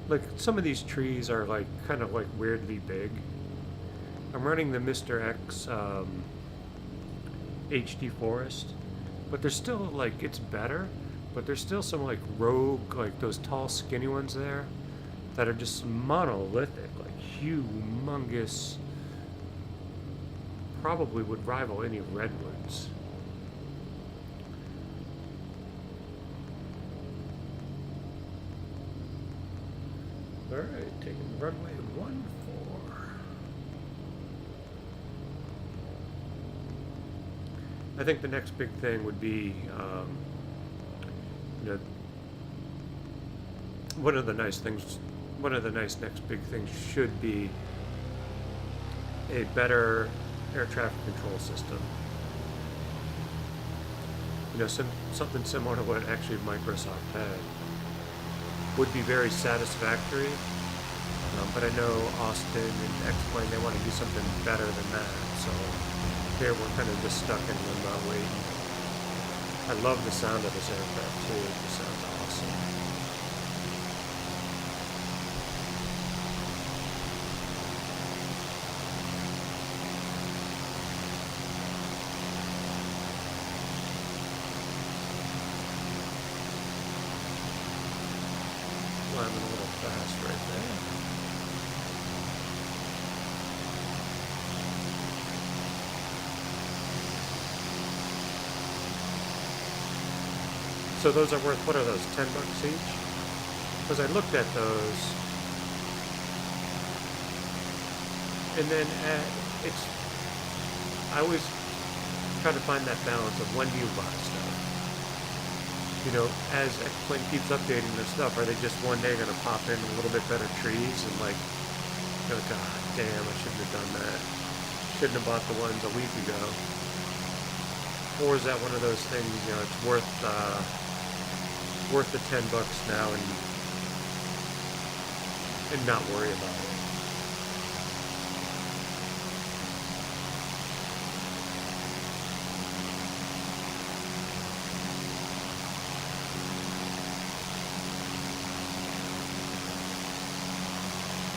like some of these trees are like kind of like weirdly big. I'm running the Mr. X HD Forest. But there's still, like, it's better, but there's still some, like, rogue, like, those tall, skinny ones there that are just monolithic, like, humongous, probably would rival any redwoods. Alright, taking runway 14. I think the next big thing would be, you know, one of the nice next big things should be a better air traffic control system. You know, something similar to what actually Microsoft had would be very satisfactory. But I know Austin and X-Plane, they want to do something better than that, so here we're kind of just stuck in limbo waiting. I love the sound of this aircraft too. It sounds awesome. Climbing a little fast right there. So those are worth, what are those, $10 each? Because I looked at those, and then I always try to find that balance of when do you buy stuff. You know, as X-Plane keeps updating their stuff, are they just one day going to pop in a little bit better trees and like, oh god damn, I shouldn't have done that. Shouldn't have bought the ones a week ago. Or is that one of those things, you know, it's worth the $10 now and not worry about it.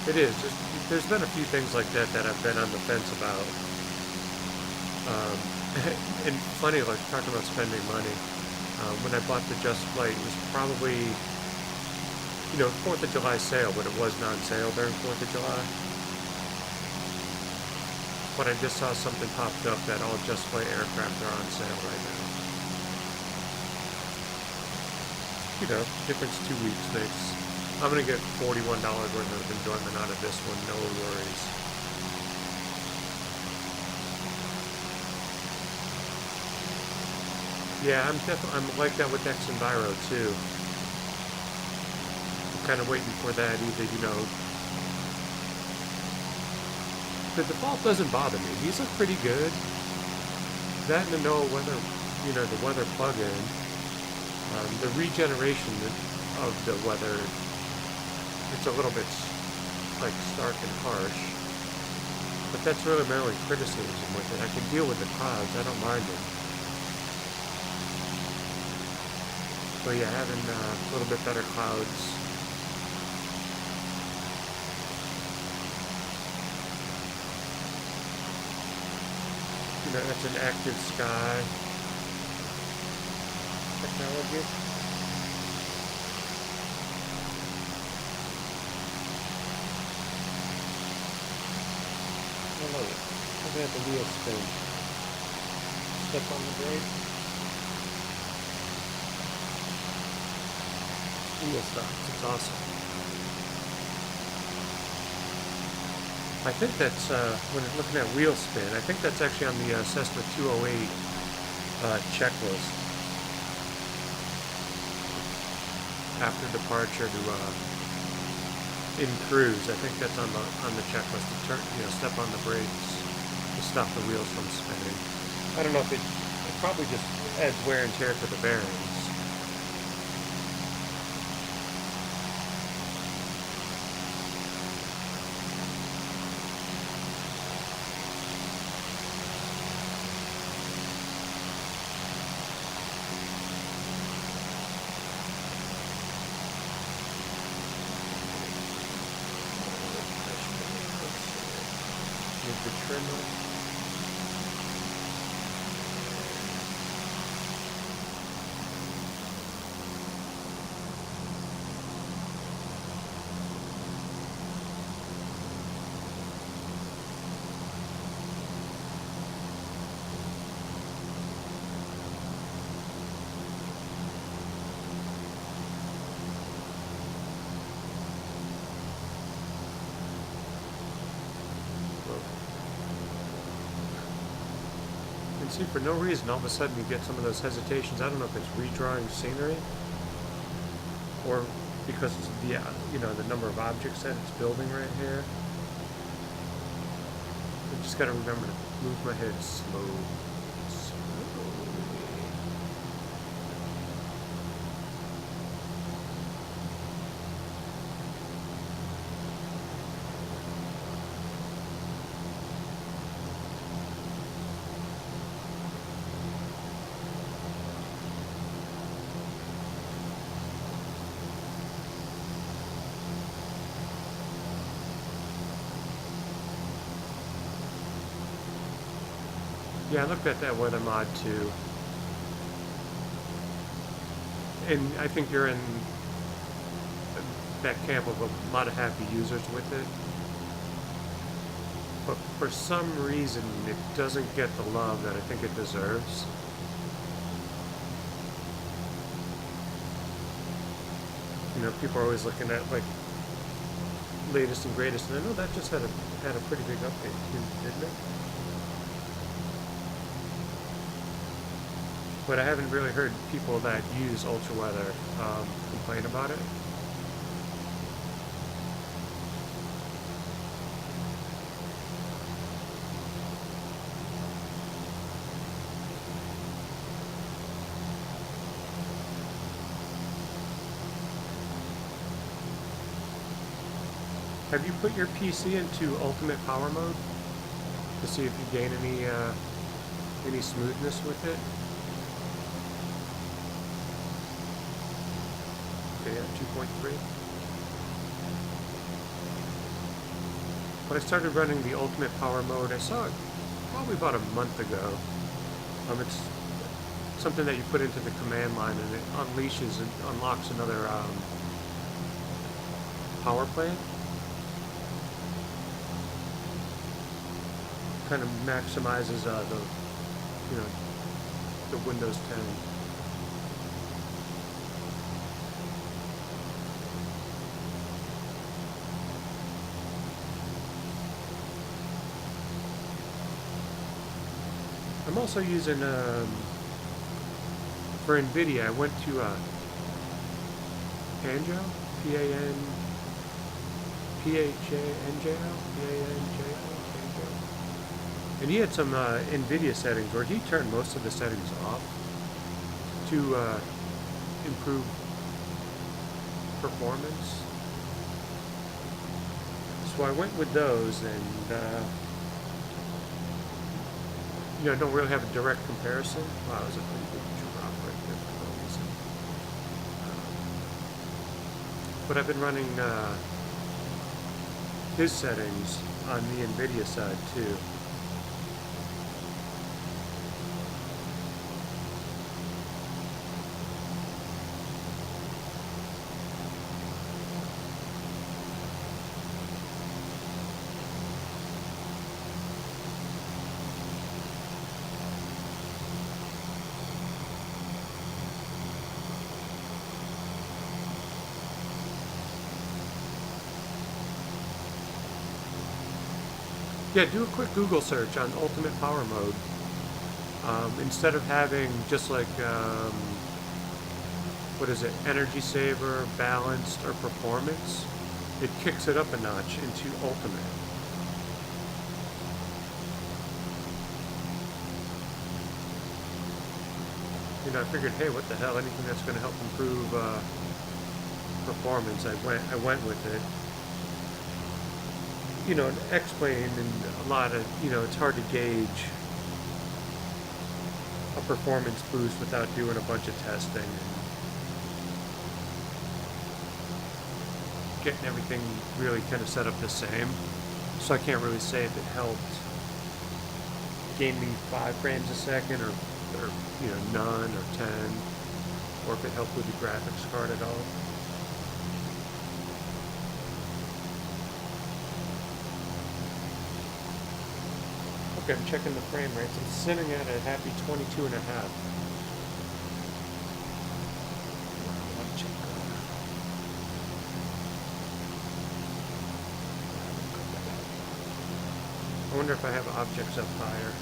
It is. There's been a few things like that that I've been on the fence about. And funny, like talking about spending money. When I bought the Just Flight, it was probably, 4th of July sale, but it was non-sale during 4th of July. But I just saw something popped up that all Just Flight aircraft are on sale right now. Difference 2 weeks makes. I'm gonna get $41 worth of enjoyment out of this one, no worries. Yeah, I'm like that with X Enviro too. I'm kind of waiting for that either, the default doesn't bother me. These look pretty good. That and the NOAA weather, the weather plugin, the regeneration of the weather, it's a little bit like stark and harsh. But that's really my only criticism with it. I can deal with the clouds. I don't mind it. But yeah, having a little bit better clouds. That's an active sky technology. I love it. Look at the wheel spin. Step on the brake. Wheel stops. It's awesome. I think that's, when looking at wheel spin, I think that's actually on the Cessna 208 checklist. After departure to in cruise, I think that's on the checklist to turn, step on the brakes to stop the wheels from spinning. I don't know if it probably just adds wear and tear to the bearings. The trimmer. See, for no reason, all of a sudden you get some of those hesitations. I don't know if it's redrawing scenery or because it's the number of objects that it's building right here. I just got to remember to move my head slowly. Yeah, I looked at that weather mod too. And I think you're in that camp of a lot of happy users with it. But for some reason, it doesn't get the love that I think it deserves. People are always looking at like latest and greatest, and I know that just had a pretty big update too, didn't it? But I haven't really heard people that use ultra weather complain about it. Have you put your PC into ultimate power mode to see if you gain any smoothness with it? Okay, yeah, 2.3. but I started running the ultimate power mode. I saw it probably about a month ago. It's something that you put into the command line and it unleashes and unlocks another power plant. Kind of maximizes the Windows 10. I'm also using for NVIDIA. I went to Panjo, Panjo, and he had some NVIDIA settings where he turned most of the settings off to improve performance. So I went with those, and don't really have a direct comparison. Wow, that was a pretty big drop right there for no reason. But I've been running his settings on the NVIDIA side too. Yeah, do a quick Google search on Ultimate Power Mode. Instead of having just like, Energy Saver, Balanced, or Performance, it kicks it up a notch into Ultimate. I figured, hey, what the hell? Anything that's going to help improve performance, I went with it. X-Plane and a lot of, it's hard to gauge a performance boost without doing a bunch of testing and getting everything really kind of set up the same. So I can't really say if it helped gain me 5 frames a second or none or 10, or if it helped with the graphics card at all. Okay, I'm checking the frame rates. I'm sitting at a happy 22 and a half. I wonder if I have objects up higher.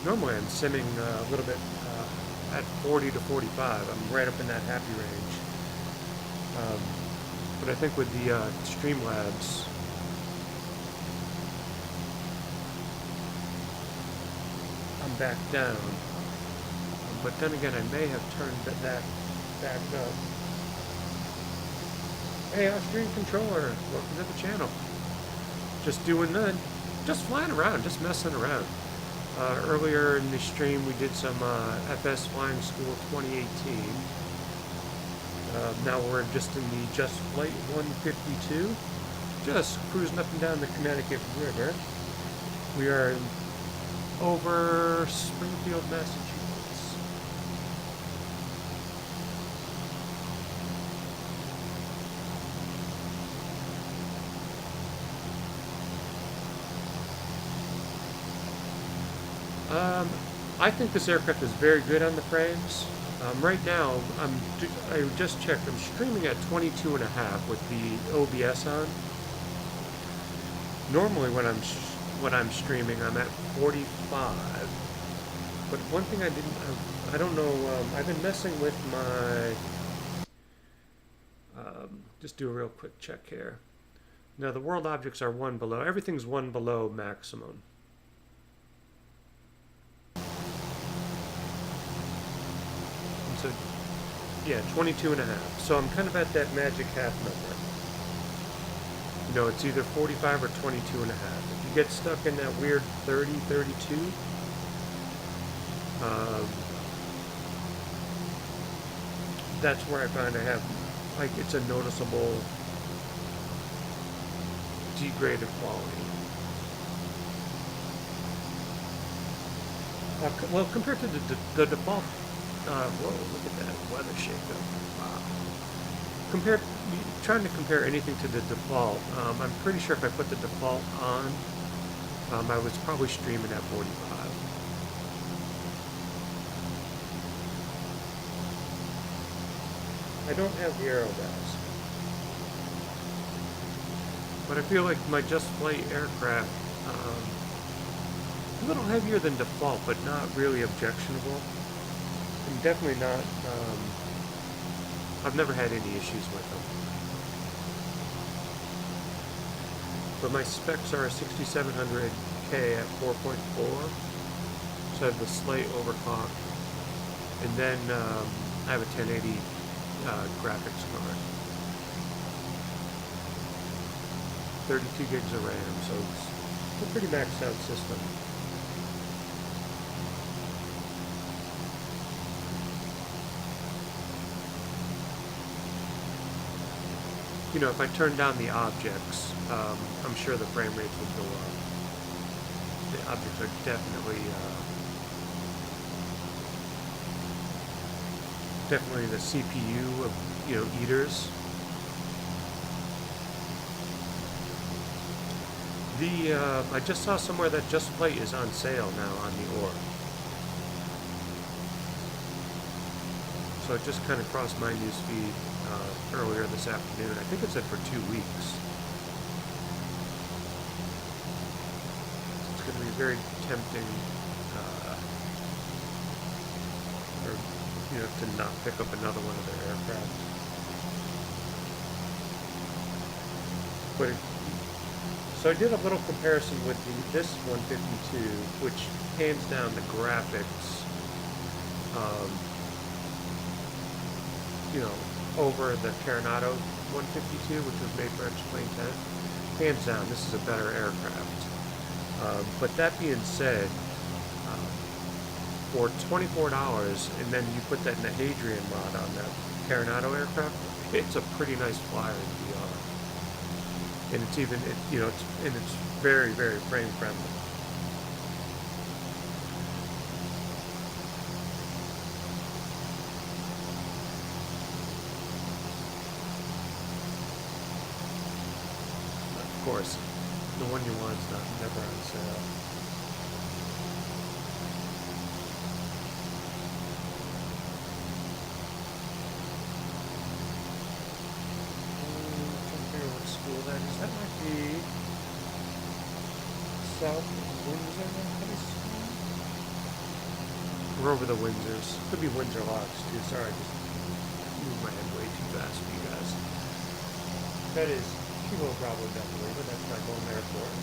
Normally I'm simming a little bit at 40 to 45. I'm right up in that happy range. But I think with the Streamlabs, I'm back down. But then again, I may have turned that back up. Hey, Stream Controller, welcome to the channel. Just doing that, just flying around, just messing around. Earlier in the stream, we did some FS Flying School 2018. Now we're just in the Just Flight 152, just cruising up and down the Connecticut River. We are over Springfield, Massachusetts. I think this aircraft is very good on the frames. Right now, I just checked, I'm streaming at 22 and a half with the OBS on. Normally when I'm streaming, I'm at 45. But one thing I don't know, I've been messing with my, just do a real quick check here. Now the world objects are 1 below, everything's 1 below maximum. So, yeah, 22 and a half. So I'm kind of at that magic half number. It's either 45 or 22 and a half. If you get stuck in that weird 30, 32, that's where I find I have, like, it's a noticeable degraded quality. Well, compared to the default, whoa, look at that weather shakeup. Wow. Trying to compare anything to the default, I'm pretty sure if I put the default on, I was probably streaming at 45. I don't have the aerobags, but I feel like my Just Flight aircraft, a little heavier than default, but not really objectionable. And definitely not, I've never had any issues with them. But my specs are a 6700K at 4.4, so I have the slight overclock, and then I have a 1080 graphics card, 32 gigs of RAM, so it's a pretty maxed out system. You know, if I turn down the objects, I'm sure the frame rates would go up. The objects are definitely the CPU of, you know, eaters. I just saw somewhere that Just Flight is on sale now on the Org. So it just kind of crossed my newsfeed earlier this afternoon. I think it said for 2 weeks. It's going to be very tempting, to not pick up another one of their aircraft. But so I did a little comparison with this 152, which hands down the graphics, over the Coronado 152, which was made for X-Plane 10. Hands down, this is a better aircraft. But that being said, for $24, and then you put that in the Hadrian mod on that Coronado aircraft, it's a pretty nice flyer in VR. And it's even, it's very, very frame friendly. Of course, the one you want is never on sale. That is. That might be South Windsor High School. We're over the Windsors. Could be Windsor Locks too. Sorry, I just moved my head way too fast for you guys. That is Kilo Bravo definitely, but that's my home airport.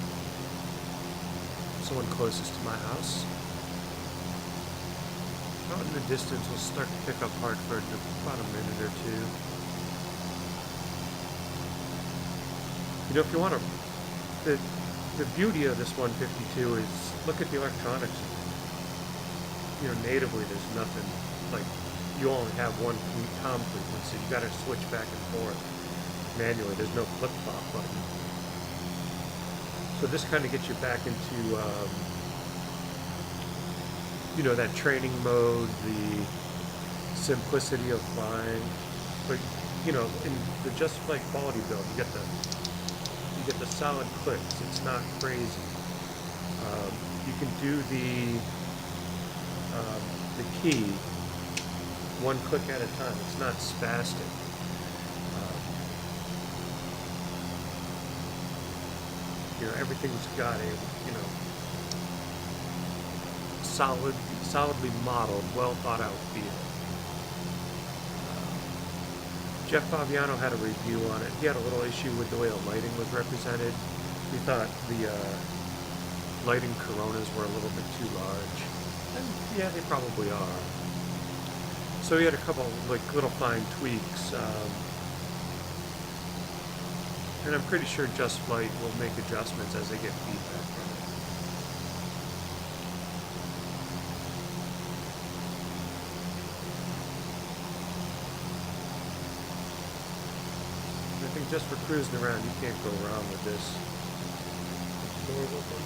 Someone closest to my house. Out in the distance, we'll start to pick up Hartford in about a minute or two. You know, if you want to, the beauty of this 152 is, look at the electronics. You know, natively there's nothing, like, you only have one COM frequency. You got to switch back and forth manually. There's no flip-flop button. So this kind of gets you back into, that training mode, the simplicity of flying. But, in the Just Flight quality build, you get the solid clicks. It's not crazy. You can do the key one click at a time. It's not spastic. Everything's got a solidly modeled, well thought out feel. Jeff Fabiano had a review on it. He had a little issue with the way the lighting was represented. He thought the lighting coronas were a little bit too large. And yeah, they probably are. So he had a couple little fine tweaks. And I'm pretty sure Just Flight will make adjustments as they get feedback from it. I think just for cruising around, you can't go wrong with this. doors open.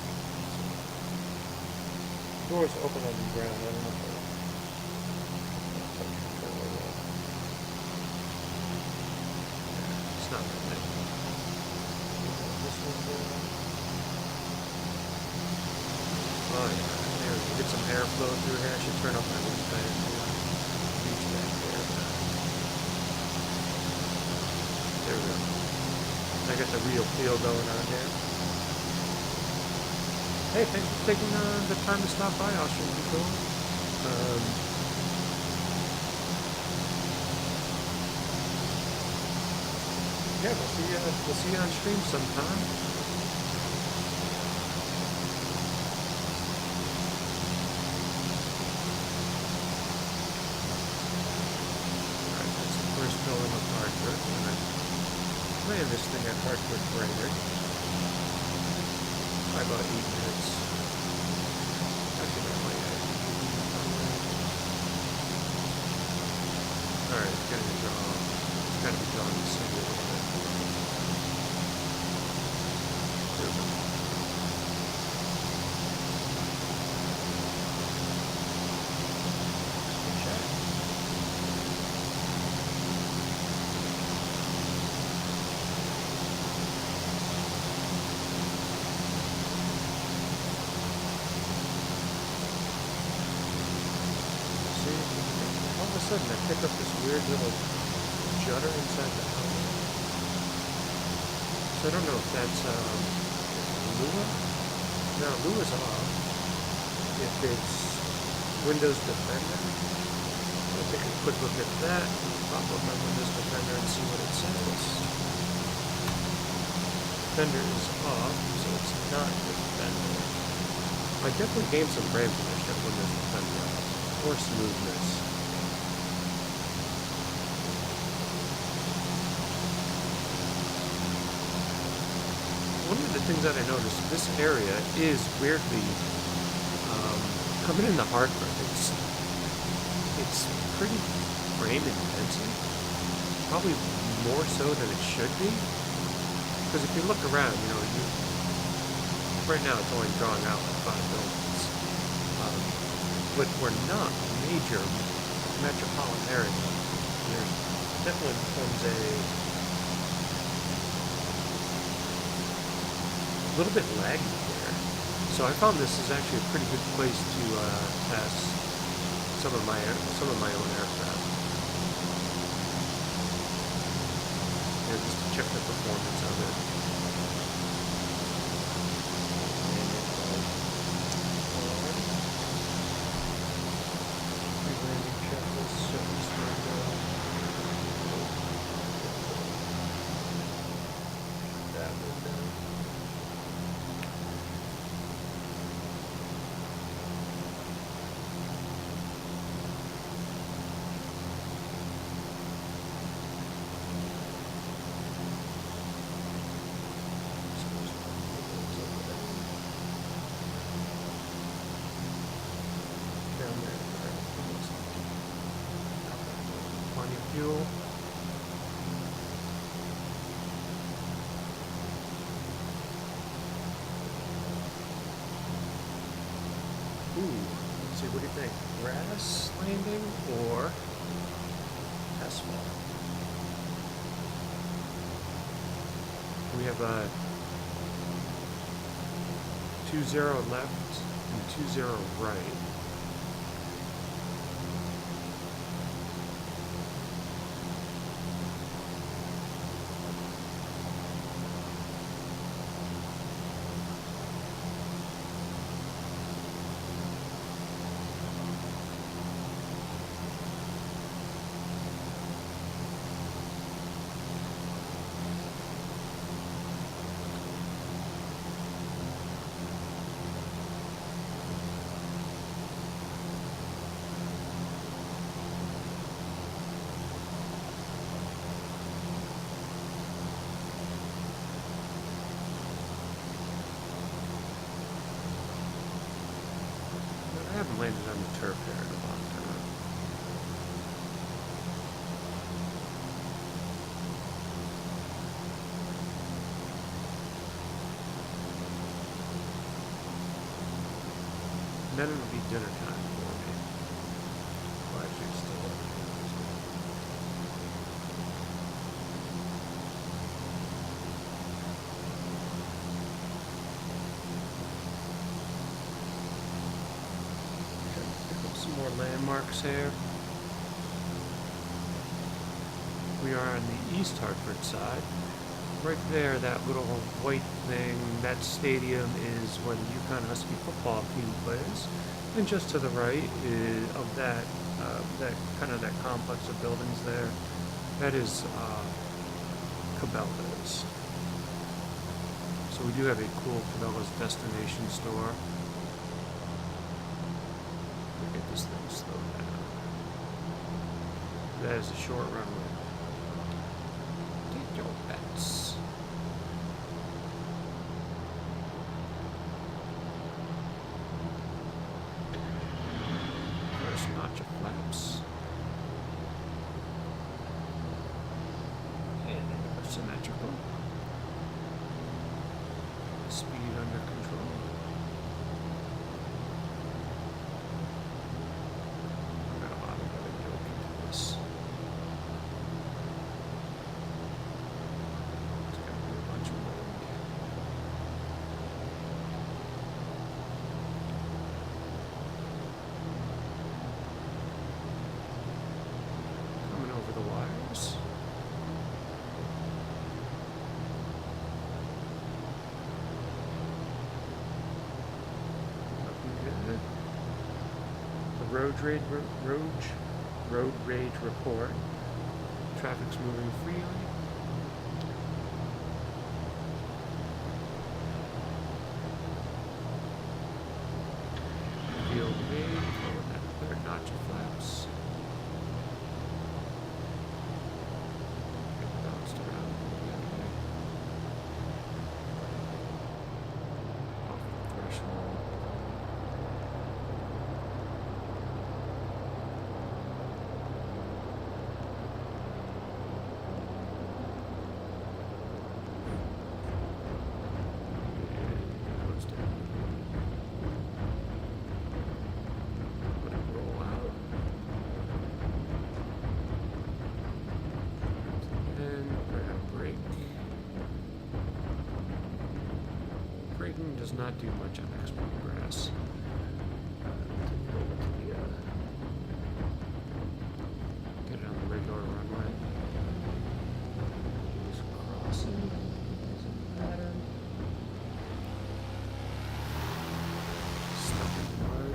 Doors open on the ground. I don't know if touch control or what. It's not that big. This one's oh yeah, there we go. Get some airflow through here. I should turn off my wind fan too. Reach back there. There we go. I got the real feel going on here. Hey, thanks for taking the time to stop by, Austrian Control. Yeah, we'll see you on stream sometime. Alright, that's the first building of Hartford. And I'm playing this thing at Hartford Greater. About 8 minutes. Actually, that might alright, it's gotta be drawn. It's gotta be drawn in the city a little bit. There we go. Chat. All of a sudden I pick up this weird little judder inside the helmet. So I don't know if that's Lua? No, Lua's off. If it's Windows Defender, I'll take a quick look at that, pop up my Windows Defender and see what it says. Defender is off, so it's not Defender. I definitely gained some frames when I shut Windows Defender off. Or smoothness. One of the things that I noticed, this area is weirdly, coming into Hartford, it's pretty frame intensive. Probably more so than it should be. Because if you look around, you know, right now it's only drawing out like 5 buildings. But we're not a major metropolitan area. There definitely becomes a little bit laggy here. So I found this is actually a pretty good place to test some of my own aircraft. Yeah, just to check the performance of it. Fuel. Ooh, let's see, what do you think? Grass landing or asphalt? We have a 20 left and 20 right. I haven't landed on the turf here in a long time. then it'll be dinner time for me. Well, actually, it's still early. Pick up some more landmarks here. We are on the East Hartford side. Right there, that little white thing, that stadium is where the Yukon Husky football team plays. And just to the right of that that complex of buildings there, that is Cabela's. So we do have a cool Cabela's destination store. Look at this thing slow down. That is a short runway. Take your bets. First notch of flaps. And they are symmetrical. Speed under control. I'm gonna bottom got a yoke into this. It's gonna be a bunch of wind. Coming over the wires. Looking good. The road rage report. Traffic's moving freely. Field wave over that third notch of flaps. Get bounced around the other way. Off the threshold. And nose down. Let it roll out. And grab a brake. Braking does not do much on expert grass. Take it over to the, get it on the regular runway. Just crossing. Is a pattern. Stuck in the mud.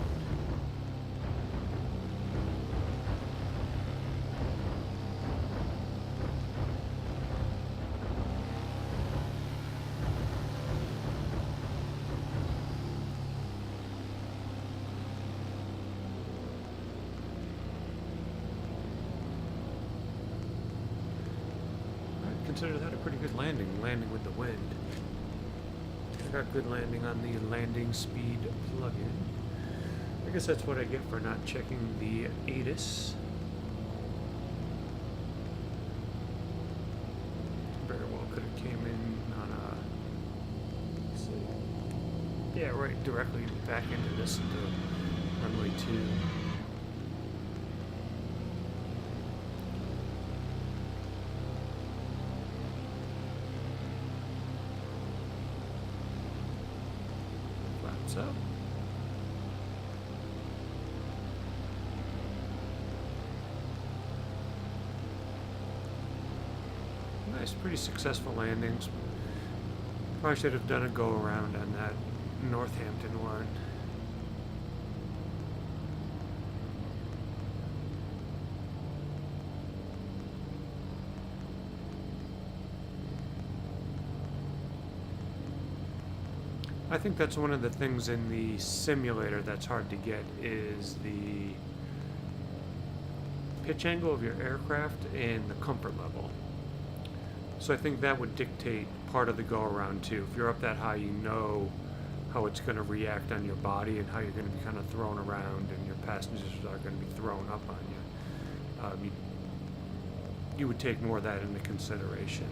I'd consider that a pretty good landing with the wind. I got good landing on the landing speed plug-in. I guess that's what I get for not checking the ATIS. Very well could have came in on a, let's see, yeah, right directly back into this, into runway 2. Flaps up. Nice, pretty successful landings. Probably should have done a go around on that Northampton one. I think that's one of the things in the simulator that's hard to get is the pitch angle of your aircraft and the comfort level. So I think that would dictate part of the go-around too. If you're up that high, you know how it's going to react on your body and how you're going to be kind of thrown around and your passengers are going to be thrown up on you. You would take more of that into consideration.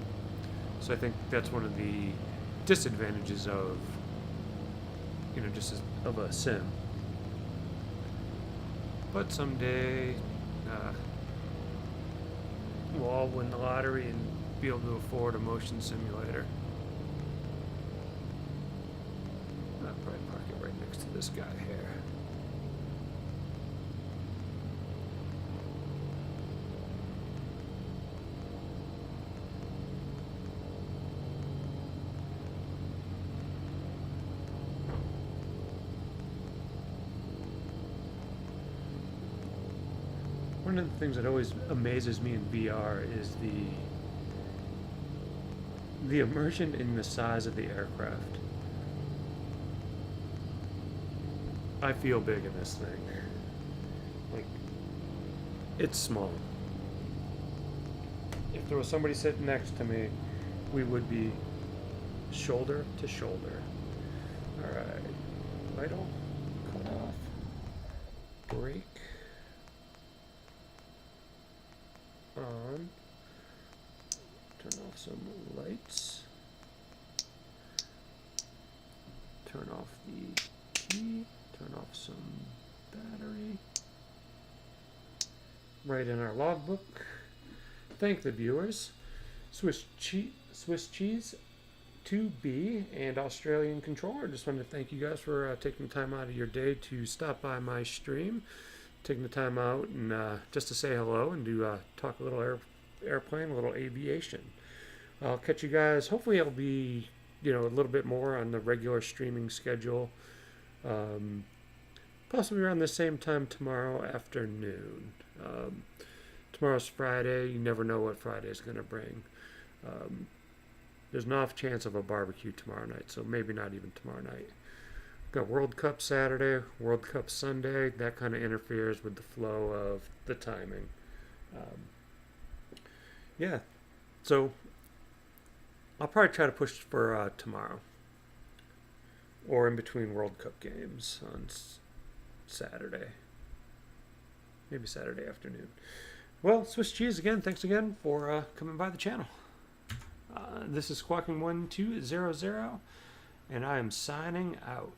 So I think that's one of the disadvantages of, just of a sim. But someday, we'll all win the lottery and be able to afford a motion simulator. I'll probably park it right next to this guy here. One of the things that always amazes me in VR is the immersion in the size of the aircraft. I feel big in this thing. Like, it's small. If there was somebody sitting next to me, we would be shoulder to shoulder. Alright. Vital. Cut off. Brake. On. Turn off some lights. Turn off the key. Turn off some battery. Write in our logbook. Thank the viewers. Swiss cheese 2B and Australian controller. Just wanted to thank you guys for taking the time out of your day to stop by my stream. Taking the time out and just to say hello and to talk a little airplane, a little aviation. I'll catch you guys. Hopefully, I'll be a little bit more on the regular streaming schedule. Possibly around the same time tomorrow afternoon. Tomorrow's Friday. You never know what Friday is going to bring. There's an off chance of a barbecue tomorrow night, so maybe not even tomorrow night. Got World Cup Saturday, World Cup Sunday. That kind of interferes with the flow of the timing. Yeah, so I'll probably try to push for tomorrow or in between World Cup games on Saturday. Maybe Saturday afternoon. Well, Swiss Cheese again. Thanks again for coming by the channel. This is Squawking1200, and I am signing out.